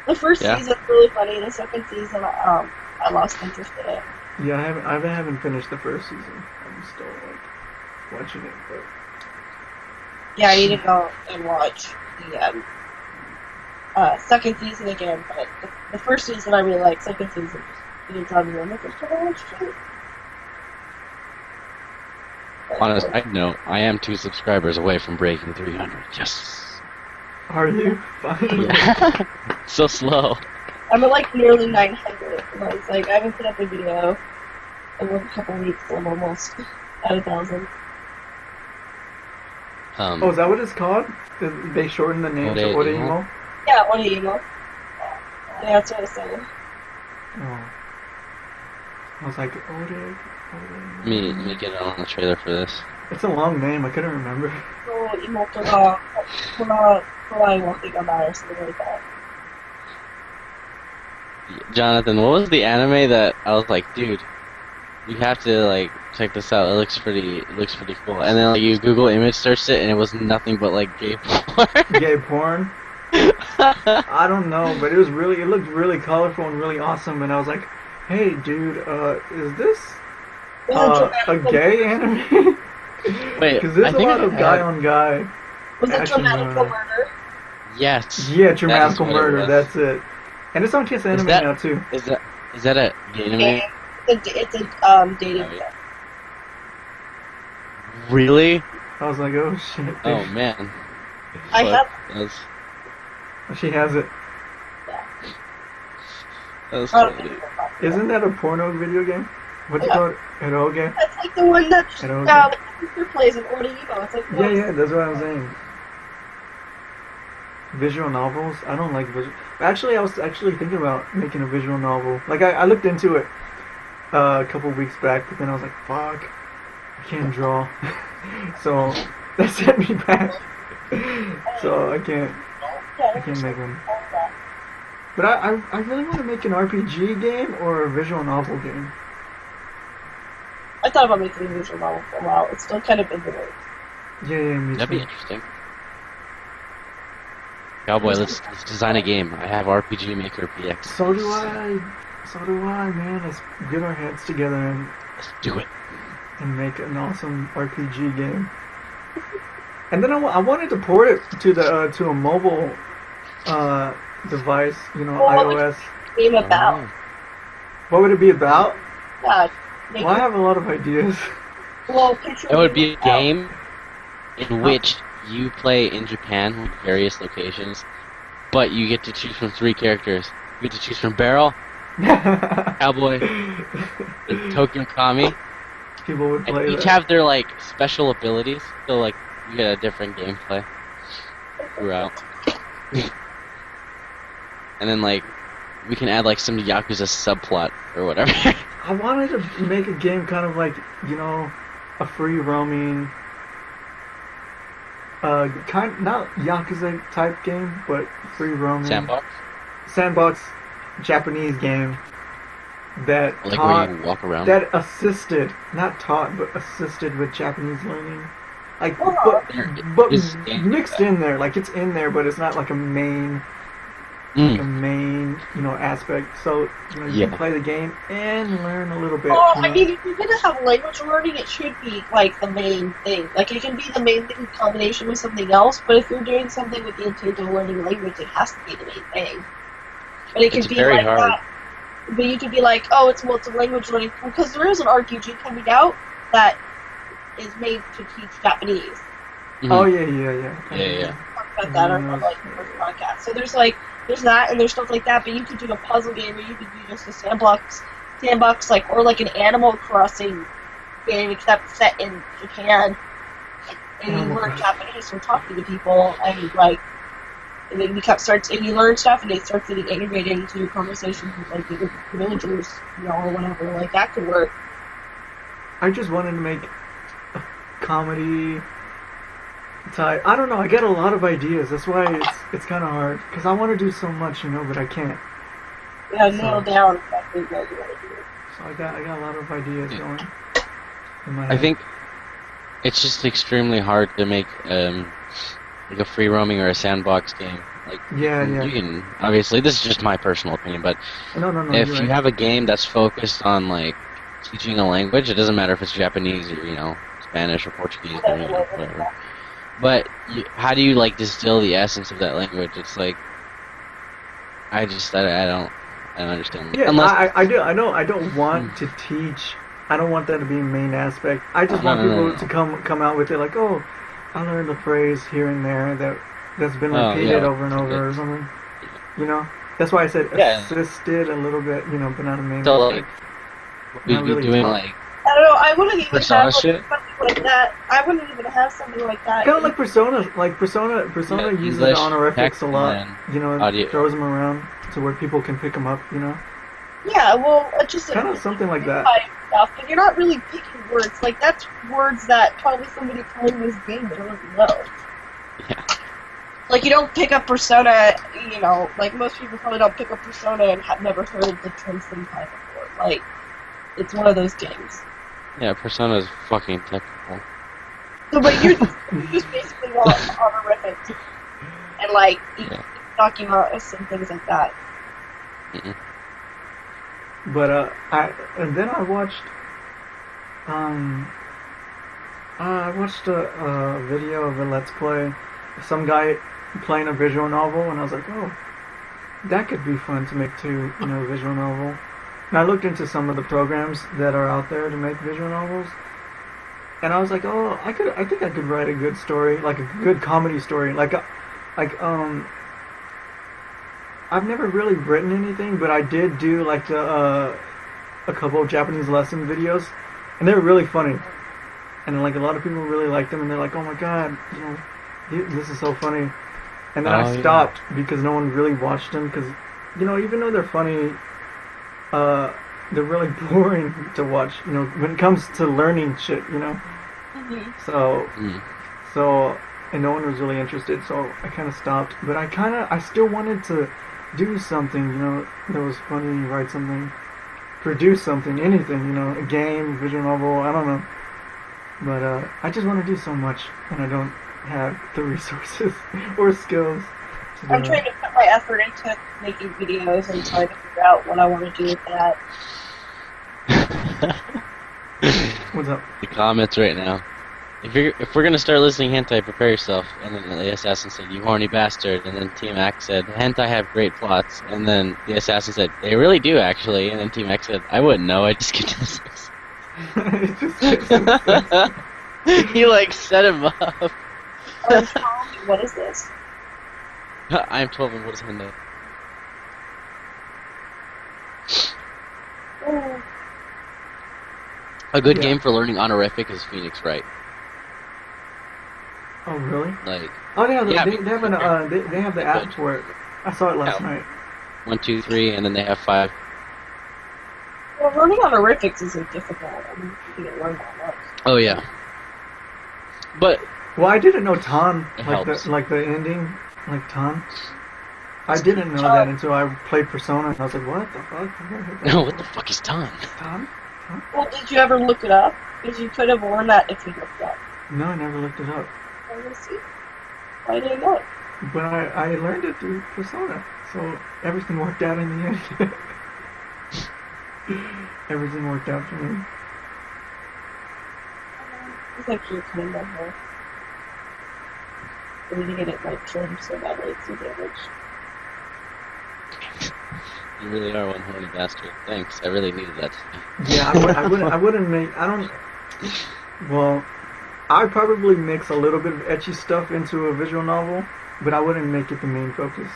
The first season's really funny. The second season, I lost interest in it. Yeah, I haven't finished the first season. I'm still like watching it, but Yeah, I need to go and watch the second season again. But the first season I really liked. Second season just didn't drive me in the first time I watched it. On a side note, I am 2 subscribers away from breaking 300. Yes. are you? Finally. Yeah. So slow. I'm at like nearly 900. And I was like, I haven't put up a video in a couple weeks. So I'm almost at 1,000. Oh, is that what it's called? They shortened the name to Oreimo? Yeah, Oreimo. Yeah, that's what I said. Oh. I was like, Ore. Let me get on the trailer for this. It's a long name. I couldn't remember. So, imoto ga kawaii walking about or something like that. Jonathan, what was the anime that I was like, dude, you have to like check this out. It looks pretty cool. And then like you Google image searched it, and it was nothing but like gay porn. Gay porn? I don't know, but it looked really colorful and really awesome. And I was like, hey, dude, is this a gay anime? Wait, Because there's a lot of guy on guy. Was it action Dramatical going on. Murder? Yes. Yeah, Dramatical That is what it Murder. was. That's it. And it's on Kiss Anime now too. Is that a gay anime? Yeah. It's a dating Oh, yeah. game. Really? I was like, oh shit. Oh man. I have. She has it. That was I don't totally. think it's Isn't that a porno video game? What's it called? Eroge? That's like the one that Eroge. my sister plays in Oreimo. It's like Yeah, that's what I'm saying. Visual novels? I don't like visual. Actually, I was actually thinking about making a visual novel. Like, I looked into it a couple weeks back, but then I was like, fuck, I can't draw. So, that set me back. So, I can't make one. But I really want to make an RPG game or a visual novel game. I thought about making a visual novel for a while. It's still kind of in the works. Yeah, me That'd be too. interesting. Cowboy, let's design a game. I have RPG Maker PX. So do I, man. Let's get our heads together and Let's do it. make an awesome RPG game. And then I wanted to port it to a mobile device, iOS. Game about. Oh. What would it be about? Yeah. Well, I have a lot of ideas. Well, picture It would be a about. game in which you play in Japan with various locations, but you get to choose from 3 characters. You get to choose from Barrel, Cowboy, and Tokyo Kami, People would and play each that. have their like special abilities. So like you get a different gameplay throughout, and then like we can add like some Yakuza subplot or whatever. I wanted to make a game kind of like, a free roaming, not Yakuza type game, but free roaming Sandbox, Japanese game that like taught, where you walk around. that assisted, not taught, but assisted with Japanese learning. Like, Oh. but It's in mixed in there, like it's in there, but it's not like a main like a main, aspect. So, you can play the game and learn a little bit. Oh, I mean, if you're gonna have language learning, it should be like the main thing. Like it can be the main thing in combination with something else. But if you're doing something with the intent of learning language, it has to be the main thing. But it can be very like hard. that. But you could be like, oh, it's a language learning, because there is an RPG coming out that is made to teach Japanese. Mm-hmm. Oh yeah. Yeah. Talk about that on like the first podcast. So there's that, and there's stuff like that. But you could do a puzzle game, or you could do just a sandbox, like, or like an Animal Crossing game, except set in Japan, and you learn Japanese from talking to people, and like. And then you learn stuff, and it starts getting integrated into your conversations with like the villagers, or whatever. Like that could work. I just wanted to make a comedy type. I don't know. I get a lot of ideas. That's why it's kind of hard because I want to do so much, but I can't. Yeah, nail down exactly what you want to do. So I got a lot of ideas going in my head. I think it's just extremely hard to make like a free roaming or a sandbox game. Like yeah. You can obviously, this is just my personal opinion, but no, if you have a game that's focused on like teaching a language, it doesn't matter if it's Japanese or Spanish or Portuguese or whatever. But how do you like distill the essence of that language? It's like I don't understand. Yeah, I do. I know. I don't want to teach. I don't want that to be a main aspect. I just want people to come out with it like, oh, I learned a phrase here and there that's been repeated over and over or something. That's why I said assisted a little bit, but not a main. So aspect. like, we'd be doing like. I don't know. I wouldn't even have shit? something like that. I wouldn't even have something like that. Kind of like Persona. Like Persona uses English, honorifics a lot. audio. Throws them around to where people can pick them up. Yeah, well, just kind of something like that. Stuff, but you're not really picking words. Like that's words that probably somebody playing this game doesn't know. Yeah. Like you don't pick up Persona. Like most people probably don't pick up Persona and have never heard the term Senpai before. Like it's one of those games. Yeah, Persona is fucking technical. So, but you just basically want honorifics and like documents and things like that. Mm-mm. But then I watched a video of a Let's Play, some guy playing a visual novel, and I was like, oh, that could be fun to make too, a visual novel. And I looked into some of the programs that are out there to make visual novels, and I was like, oh, I think I could write a good story, like a good comedy story, I've never really written anything, but I did do like a couple of Japanese lesson videos, and they were really funny. And like a lot of people really liked them, and they're like, "Oh my god, this is so funny." And then I stopped because no one really watched them because, even though they're funny, they're really boring to watch. When it comes to learning shit, Mm-hmm. So and no one was really interested, so I kind of stopped. But I still wanted to do something, that was funny, write something, produce something, anything, a game, visual novel, I don't know. But I just want to do so much, and I don't have the resources or skills to do I'm trying to put my effort into making videos and trying to figure out what I want to do with that. What's up? The comments right now. If we're gonna start listening hentai, prepare yourself. And then the assassin said, "You horny bastard." And then Team X said, "Hentai have great plots." And then the assassin said, "They really do, actually." And then Team X said, "I wouldn't know. I just get this." It just gets sense. He like set him up. What is this? I'm 12 and what is hentai? A good game for learning honorific is Phoenix Wright. Oh really? Like. Oh yeah, they have the app for it. I saw it last night. 1, 2, 3, and then they have 5. Well, learning honorifics isn't difficult. I mean, you can learn that much. Oh yeah. But well, I didn't know Tan, helps. like the ending, like Tan. I didn't know that until I played Persona, and I was like, what the fuck? No, what the fuck is Tan? Tan? Well, did you ever look it up? Because you could have learned that if you looked it up. No, I never looked it up. Let me see. Why didn't you know it? But I learned it through Persona, So everything worked out in the end. Everything worked out for me. It's actually kind of my hair. I need to get it like trimmed so badly it's too damaged. You really are one horny bastard. Thanks. I really needed that. Yeah, I wouldn't make. I don't. Well, I'd probably mix a little bit of ecchi stuff into a visual novel, but I wouldn't make it the main focus.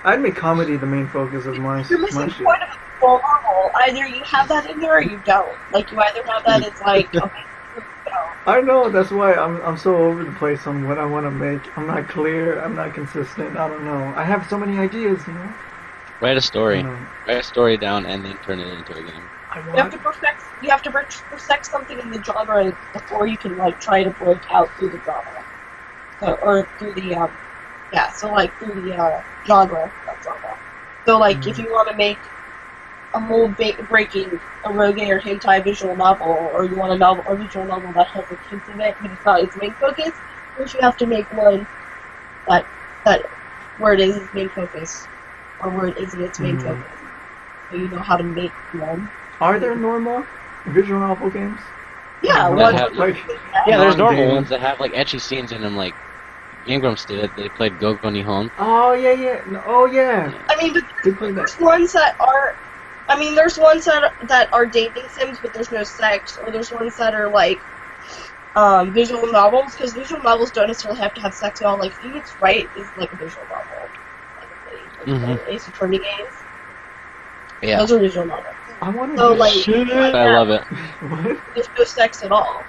I'd make comedy the main focus of my You're missing my the shit. point of a visual novel. Either you have that in there or you don't. Like, you either have that, it's like, okay, you don't. I know, that's why I'm so over the place on what I want to make. I'm not clear. I'm not consistent. I don't know. I have so many ideas, you know. Write a story. I know. Write a story down and then turn it into a game. You have to perfect something in the genre before you can, like, try to break out through the genre. So, or through the, through the, genre, not genre. So, like, if you want to make a mold-breaking eroge or hentai visual novel, or you want a visual novel that has, like, hints of it, but it's not its main focus, first you have to make one that where it is its main focus, or where it isn't its main focus. So you know how to make one. Are there normal visual novel games? Yeah, Well, one. Like, Yeah, there's normal non-dating. ones that have like ecchi scenes in them. Like Game Grumps did it. They played Gogo Nihon. Oh yeah. Oh yeah. I mean, but They play that. there's ones that are. I mean, there's ones that are dating sims, but there's no sex, or there's ones that are like visual novels, because visual novels don't necessarily have to have sex at all. Like Phoenix Wright is like a visual novel. Like Ace Attorney games. Yeah, Those are visual novels. I want to. So, like, I love it. What? There's no sex at all.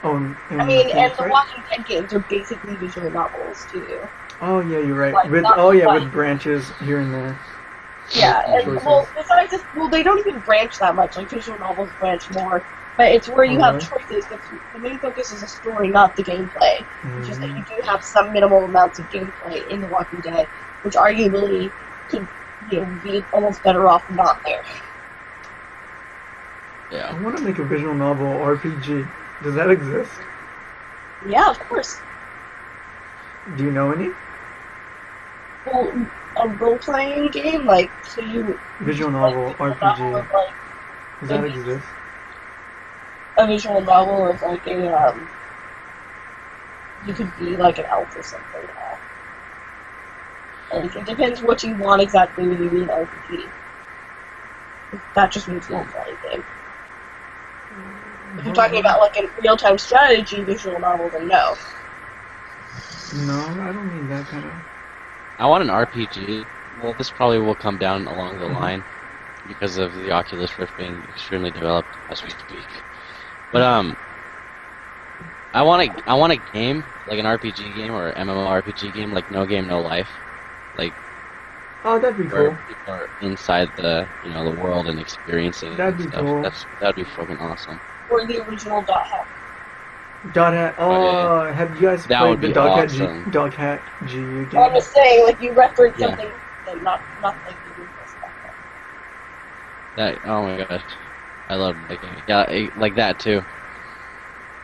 Oh, I mean, and the right? Walking Dead games are basically visual novels too. Oh yeah, you're right. Like, with not with like- branches here and there. Yeah, and Choices. besides this, they don't even branch that much. Like visual novels branch more, but it's where you have Alright. choices. The main focus is the story, not the gameplay. It's just that you do have some minimal amounts of gameplay in The Walking Dead, which arguably could be almost better off not there. Yeah. I want to make a visual novel RPG. Does that exist? Yeah, of course. Do you know any? Well, a role-playing game, like, so you... Visual novel, like, visual novel RPG. of, like, Does that maybe- exist? a visual novel is like a, you could be like an elf or something. Like, it depends what you want exactly when you mean RPG. That just means role-playing game. If you're talking about like a real-time strategy visual novel, then no. No, I don't mean that kind of. I want an RPG. Well, this probably will come down along the line because of the Oculus Rift being extremely developed as we speak. But I want a game like an RPG game or MMORPG game like No Game No Life, like Oh, that'd be where cool. people are inside the the world and experiencing it That'd and be stuff. cool. That'd be fucking awesome. Or the original Dot Hack. Dog Hat. Oh, have you guys That played would the be Dog awesome. Hat Dog Hat GU game? I'm just saying, like, you reference Yeah. something that not like the original stuff. That oh my gosh, I love that game. Yeah, like that too.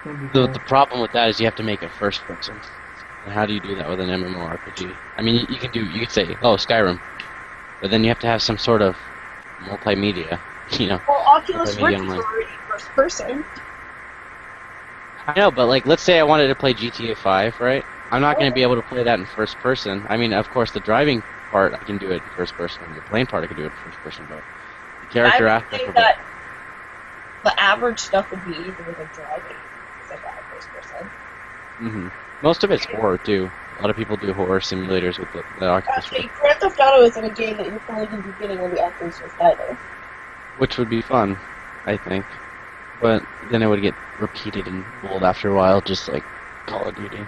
That'd be cool. The problem with that is you have to make it first person. And how do you do that with an MMORPG? I mean, you could say, oh, Skyrim, but then you have to have some sort of multimedia, Well, Oculus Maybe Rift is online. already first person. I know, but like, let's say I wanted to play GTA 5, right? I'm not going to be able to play that in first person. I mean, of course, the driving part I can do it in first person, and the playing part I can do it in first person, but the character I would aspect say of that the average stuff would be easier than driving, except that first person. most of it's horror too. A lot of people do horror simulators with the Oculus Actually, Rift, Grand Theft Auto isn't a game that you're probably going to be getting on the Oculus Rift either. which would be fun, I think. But then it would get repeated and old after a while, just like Call of Duty.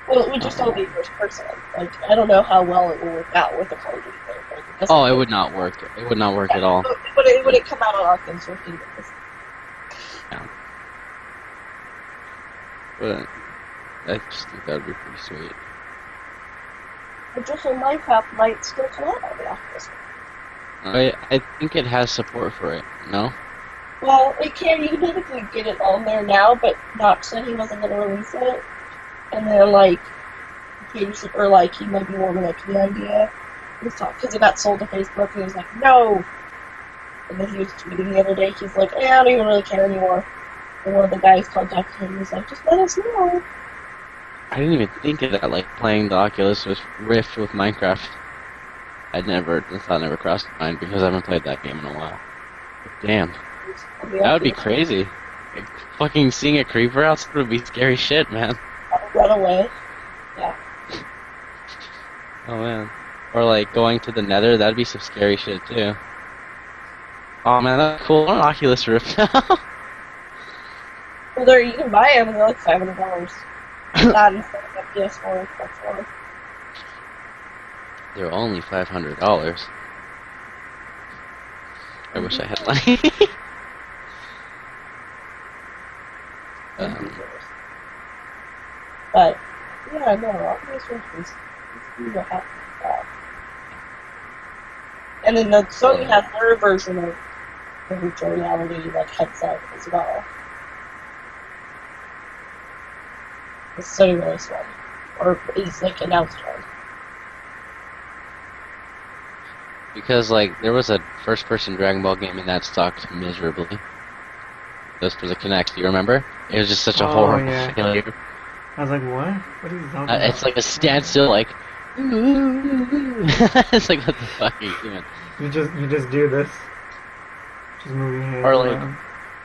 Well, it would just all be first person. Like, I don't know how well it will work out with the Call of Duty thing. Like, doesn't Oh, it work. would not work. It would not work at all. But it would come out on Oculus Rift anyways. But I just think that would be pretty sweet. But just in Minecraft might still come out on the Oculus Rift. I think it has support for it. No. Well, it can. You can technically get it on there now, but Knox said he wasn't going to release it. And then, like, changed it, or like he might be warming up to the idea. Because it got sold to Facebook, and he was like, no! And then he was tweeting the other day, he's like, I don't even really care anymore. And one of the guys contacted him and was like, just let us know. I didn't even think of that, like playing the Oculus Rift with Minecraft. The thought never crossed my mind because I haven't played that game in a while. But damn. That would be crazy. Like, fucking seeing a creeper outside would be scary shit, man. Run away. Yeah. Oh man. Or like going to the Nether, that'd be some scary shit too. Oh man, that's cool. I want an Oculus Rift now. Well, you can buy them, and they're like $500. Not instead of a PS4, Xbox. They're only $500. I wish I had money. But yeah, no, Oculus Rift is what happens with that. And then Sony has their version of the virtual reality like headset as well. The Sony released one, or is like announced one. Because like there was a first-person Dragon Ball game and that sucked miserably. This was a Kinect. Do you remember? It was just such a horrible failure. I was like, what? What are you talking about? It's like a standstill, like. It's like, what the fuck are you doing? You just do this. Just move your hands Or like, around.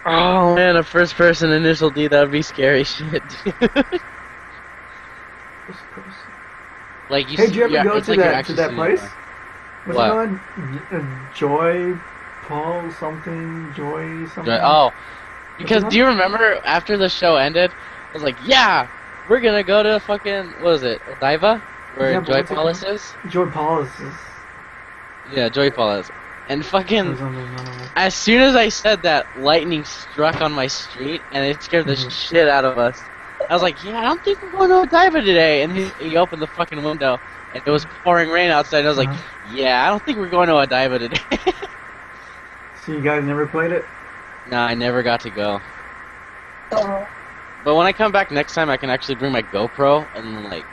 oh man, a first-person initial D, that would be scary shit, dude. Like you. Hey, did you ever go it's to like that place? What's What? it called? Joy Paul something? Joy something? Oh, because do you remember after the show ended, I was like, yeah, we're gonna go to fucking, what is it, Odaiba? Where Yeah, Joy Palace is? Joy Paulus is... Yeah, Joy Palace. And fucking, as soon as I said that, lightning struck on my street, and it scared the shit out of us. I was like, yeah, I don't think we're going to Odaiba today. And he opened the fucking window, and it was pouring rain outside, and I was like, yeah, I don't think we're going to Odaiba today. So you guys never played it? No, I never got to go. Oh. But when I come back next time, I can actually bring my GoPro, and like,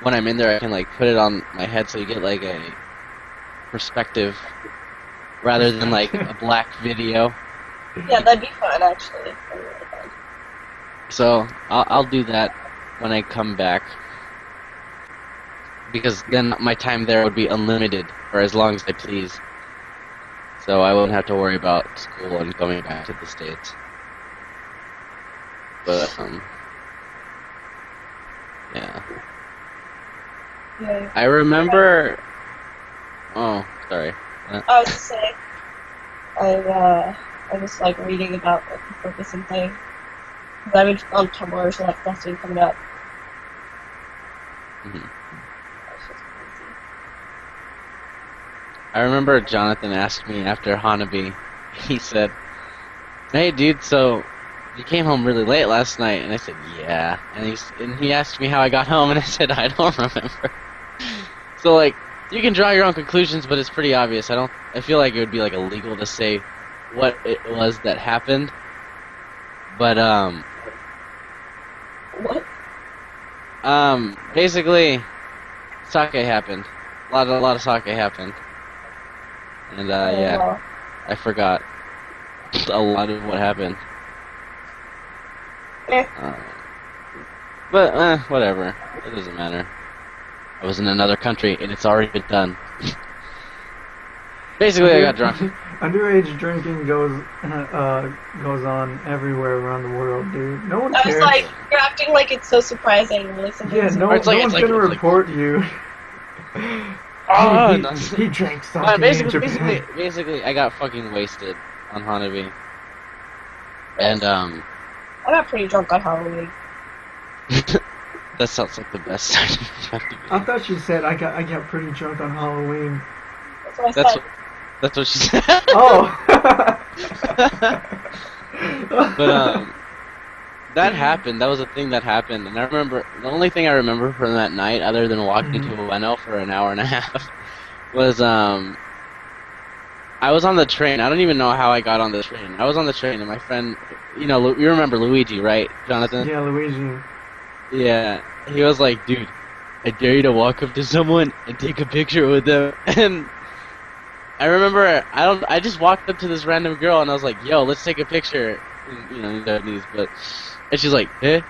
when I'm in there, I can like put it on my head so you get like a perspective rather than like a black video. Yeah, that'd be fun actually. That'd be really fun. So I'll do that when I come back, because then my time there would be unlimited for as long as I please. So I wouldn't have to worry about school and going back to the States. But yeah. Yeah. I remember. Oh, sorry. I was just saying, I was like reading about like the focusing thing. Cause I'm on Tumblr, so that's been coming up. Mhm. That's just crazy. I remember Jonathan asked me after Hanabi. He said, "Hey, dude, so you came home really late last night?" And I said, "Yeah." And he asked me how I got home, and I said, "I don't remember." So like, you can draw your own conclusions, but it's pretty obvious. I feel like it would be like illegal to say what it was that happened. But What? basically, sake happened. A lot of sake happened. And yeah, I forgot a lot of what happened. Eh. But whatever. It doesn't matter. I was in another country, and it's already been done. Basically, I got drunk. Underage drinking goes on everywhere around the world, dude. No one I cares. was like, you're acting like it's so surprising. Like something Yeah, no one's gonna report you. Oh, he drank sake in Japan. basically, I got fucking wasted on Hanabi. And I got pretty drunk on Halloween. that sounds like the best time to be. I thought you said I got pretty drunk on Halloween. That's what I said. That's what she said. Oh. But that happened. That was a thing that happened, and I remember the only thing I remember from that night, other than walking into Ueno for an hour and a half, was I was on the train. I don't even know how I got on the train. I was on the train, and my friend, you remember Luigi, right, Jonathan? Yeah, Luigi. Yeah, he was like, dude, I dare you to walk up to someone and take a picture with them. And I remember I just walked up to this random girl and I was like, yo, let's take a picture. And, you know, in Japanese, but and she's like, eh?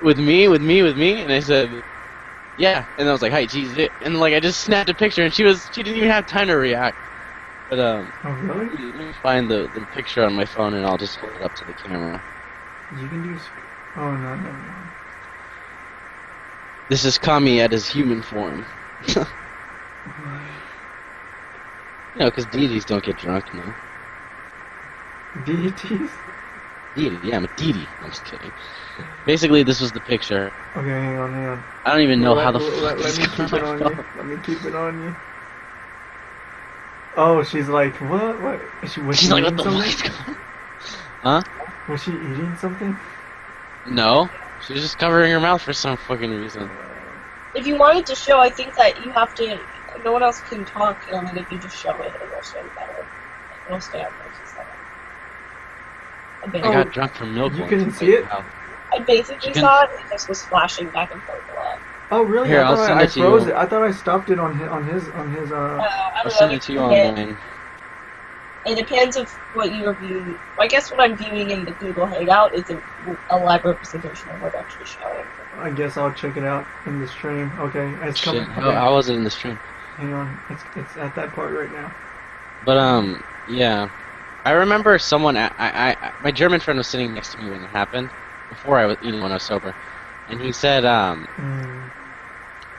With me? And I said, yeah. And I was like, hi, geez. And like I just snapped a picture and she didn't even have time to react. But Oh, really? let me find the picture on my phone and I'll just hold it up to the camera. You can do... Oh, no, no, no. This is Kami at his human form. You know, because deities don't get drunk, no. Deities? Deity, yeah, I'm a deity. I'm just kidding. Basically, this was the picture. Okay, hang on. I don't even know how the fuck Let this me got keep on it my on phone. you. Let me keep it on you. Oh, she's like, what? What? Was She's she like, eating what the something? fuck's going on? Huh? Was she eating something? No. She was just covering her mouth for some fucking reason. If you wanted to show, I think that you have to. No one else can talk, and if you just show it, it'll stand better. It'll stand versus that. I got drunk from milk. You once. couldn't see it? Wow. I basically Chicken? saw it. It just was flashing back and forth a lot. Oh, really? Here, I I'll thought send I it to froze you. it. I thought I stopped it on his I I'll don't send know. it to you Yeah. online. It depends of what you're viewing. I guess what I'm viewing in the Google Hangout is a live representation of what actually showing. I guess I'll check it out in the stream. Okay, it's Shit, coming. how Okay. was it in the stream? Hang on, it's at that part right now. But yeah, I remember someone. My German friend was sitting next to me when it happened. Before I was eating when I was sober, and he said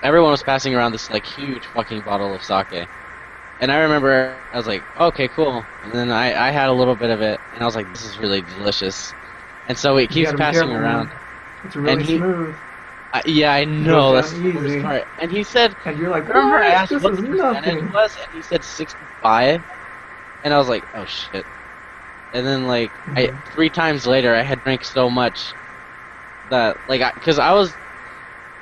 everyone was passing around this like huge fucking bottle of sake. And I remember I was like, okay, cool. And then I had a little bit of it, and I was like, this is really delicious. And so it You keeps gotta be passing careful, around. man. It's really And he- smooth, Yeah, I know, goes that's down the worst easy. part. And he said, and you're like, remember I what? asked This what is the percentage nothing. was, and he said 65. And I was like, oh shit. And then like, Mhm. 3 times later, I had drank so much that, like, because I was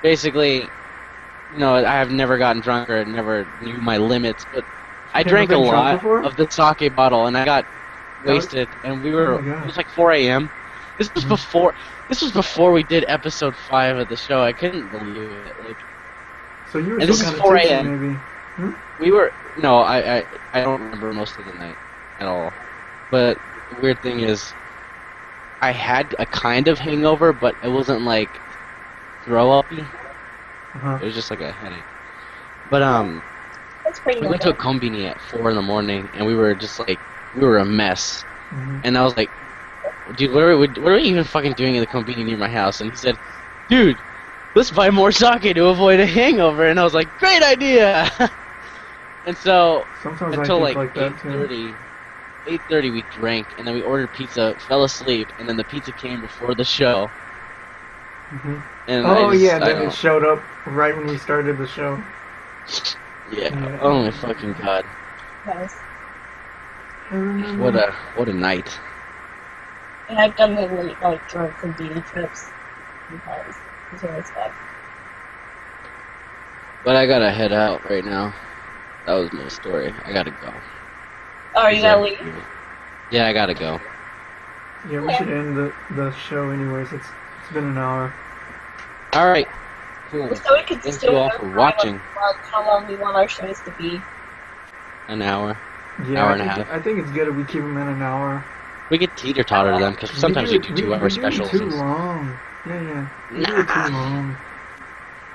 basically, you know, I have never gotten drunk or never knew my limits, but I Never drank a been drunk lot before? of the sake bottle, and I got That was- wasted, and we Oh were, my God. it was like 4 a.m. This was Mhm. before we did episode 5 of the show. I couldn't believe it. Like, So you were And this still is kind 4 of tipsy, a.m.. maybe. we were, no, I don't remember most of the night at all. But the weird thing is, I had a kind of hangover, but it wasn't like throw-up-y. Uh-huh. It was just like a headache. But That's pretty we went to a normal. combini at 4 in the morning, and we were just like, we were a mess. Mhm. And I was like, dude, what are we even fucking doing in the combini near my house? And he said, dude, let's buy more sake to avoid a hangover. And I was like, great idea! And so, Sometimes until I think like that too. 8:30 we drank, and then we ordered pizza, fell asleep, and then the pizza came before the show. Mhm. And Oh I just, yeah, I then don't- it showed up right when we started the show. yeah. Yeah. Oh my fucking god. Yes. I remember. What a night. And I've done the late night drunk and beauty trips because it's really fun. But I gotta head out right now. That was my story. I gotta go. Oh, are you gonna leave? Yeah, I gotta go. Yeah, we should end the show anyways. It's been an hour. Alright. Cool. So we could Thank just you do all it for for watching. how long we want our shows to be. An hour. Yeah, Hour I and a think, half. I think it's good if we keep them in an hour. We could teeter-totter them, because sometimes we do 2-hour we specials. do it too long. Yeah. We do it too long.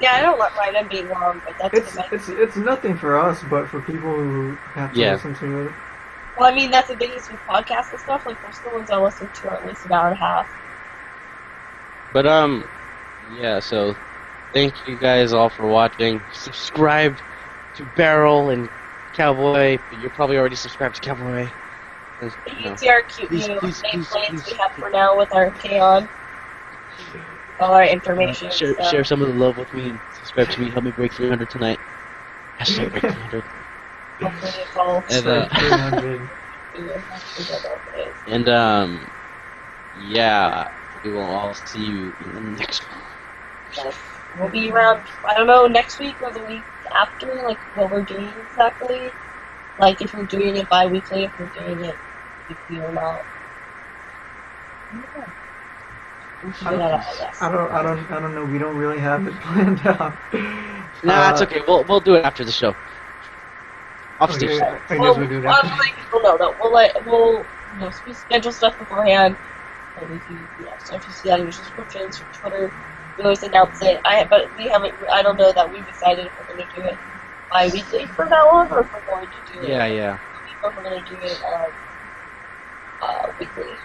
Yeah, I don't mind them being long, but that's It's nothing for us, but for people who have to Yeah. listen to it. well, I mean, that's the biggest with podcasts and stuff. Like, most of the ones I listen to are at least an hour and a half. But, yeah, so thank you guys all for watching. Subscribe to Barrel and Cowboy. You're probably already subscribed to Cowboy. And, you know, You see our cute Please, new please, name please, plans please. we have for now with our K-On. All our information. share, so. share some of the love with me and subscribe to me. Help me break 300 tonight. Hashtag break 300. Hopefully it's all And, Straight 300. and yeah, we will all see you in the next one. Yes. We'll be around, I don't know, next week or the week after, like what we're doing exactly. Like if we're doing it bi-weekly, if we're doing it weekly or not. Yeah. We'll figure that out, I guess. I don't know. We don't really have it planned out. Nah, it's okay. We'll do it after the show. Off Okay, stage. I guess we do that. We schedule stuff beforehand. And if you, so if you see that in your subscriptions from Twitter, we always announce it. But we haven't. I don't know that we've decided if we're going to do it bi-weekly from now on, or if we're going to do it. Yeah. Or if we're going to do it weekly.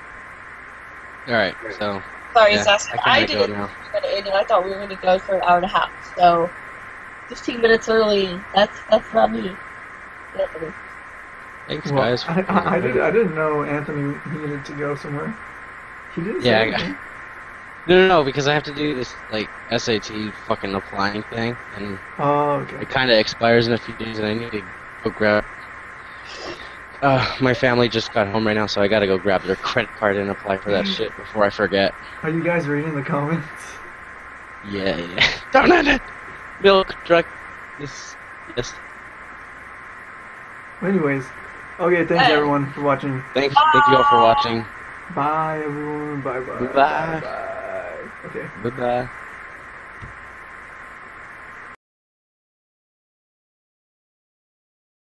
All right. So. Sorry, Yeah, Sasha. I didn't. We were going to end it. I thought we were going to go for an hour and a half. So, 15 minutes early. That's not me. Definitely. Thanks, Well, guys. I didn't know Anthony needed to go somewhere. He didn't say Yeah, anything. No, because I have to do this like SAT fucking applying thing, and Oh, okay. it kind of expires in a few days, and I need to go grab. My family just got home right now, so I gotta go grab their credit card and apply for that shit before I forget. Are you guys reading the comments? Yeah. Don't end it. Milk, drug. Yes. Anyways, okay, thanks Hey. everyone for watching. Thank you all for watching. Bye everyone. Bye. Bye. Okay. Bye.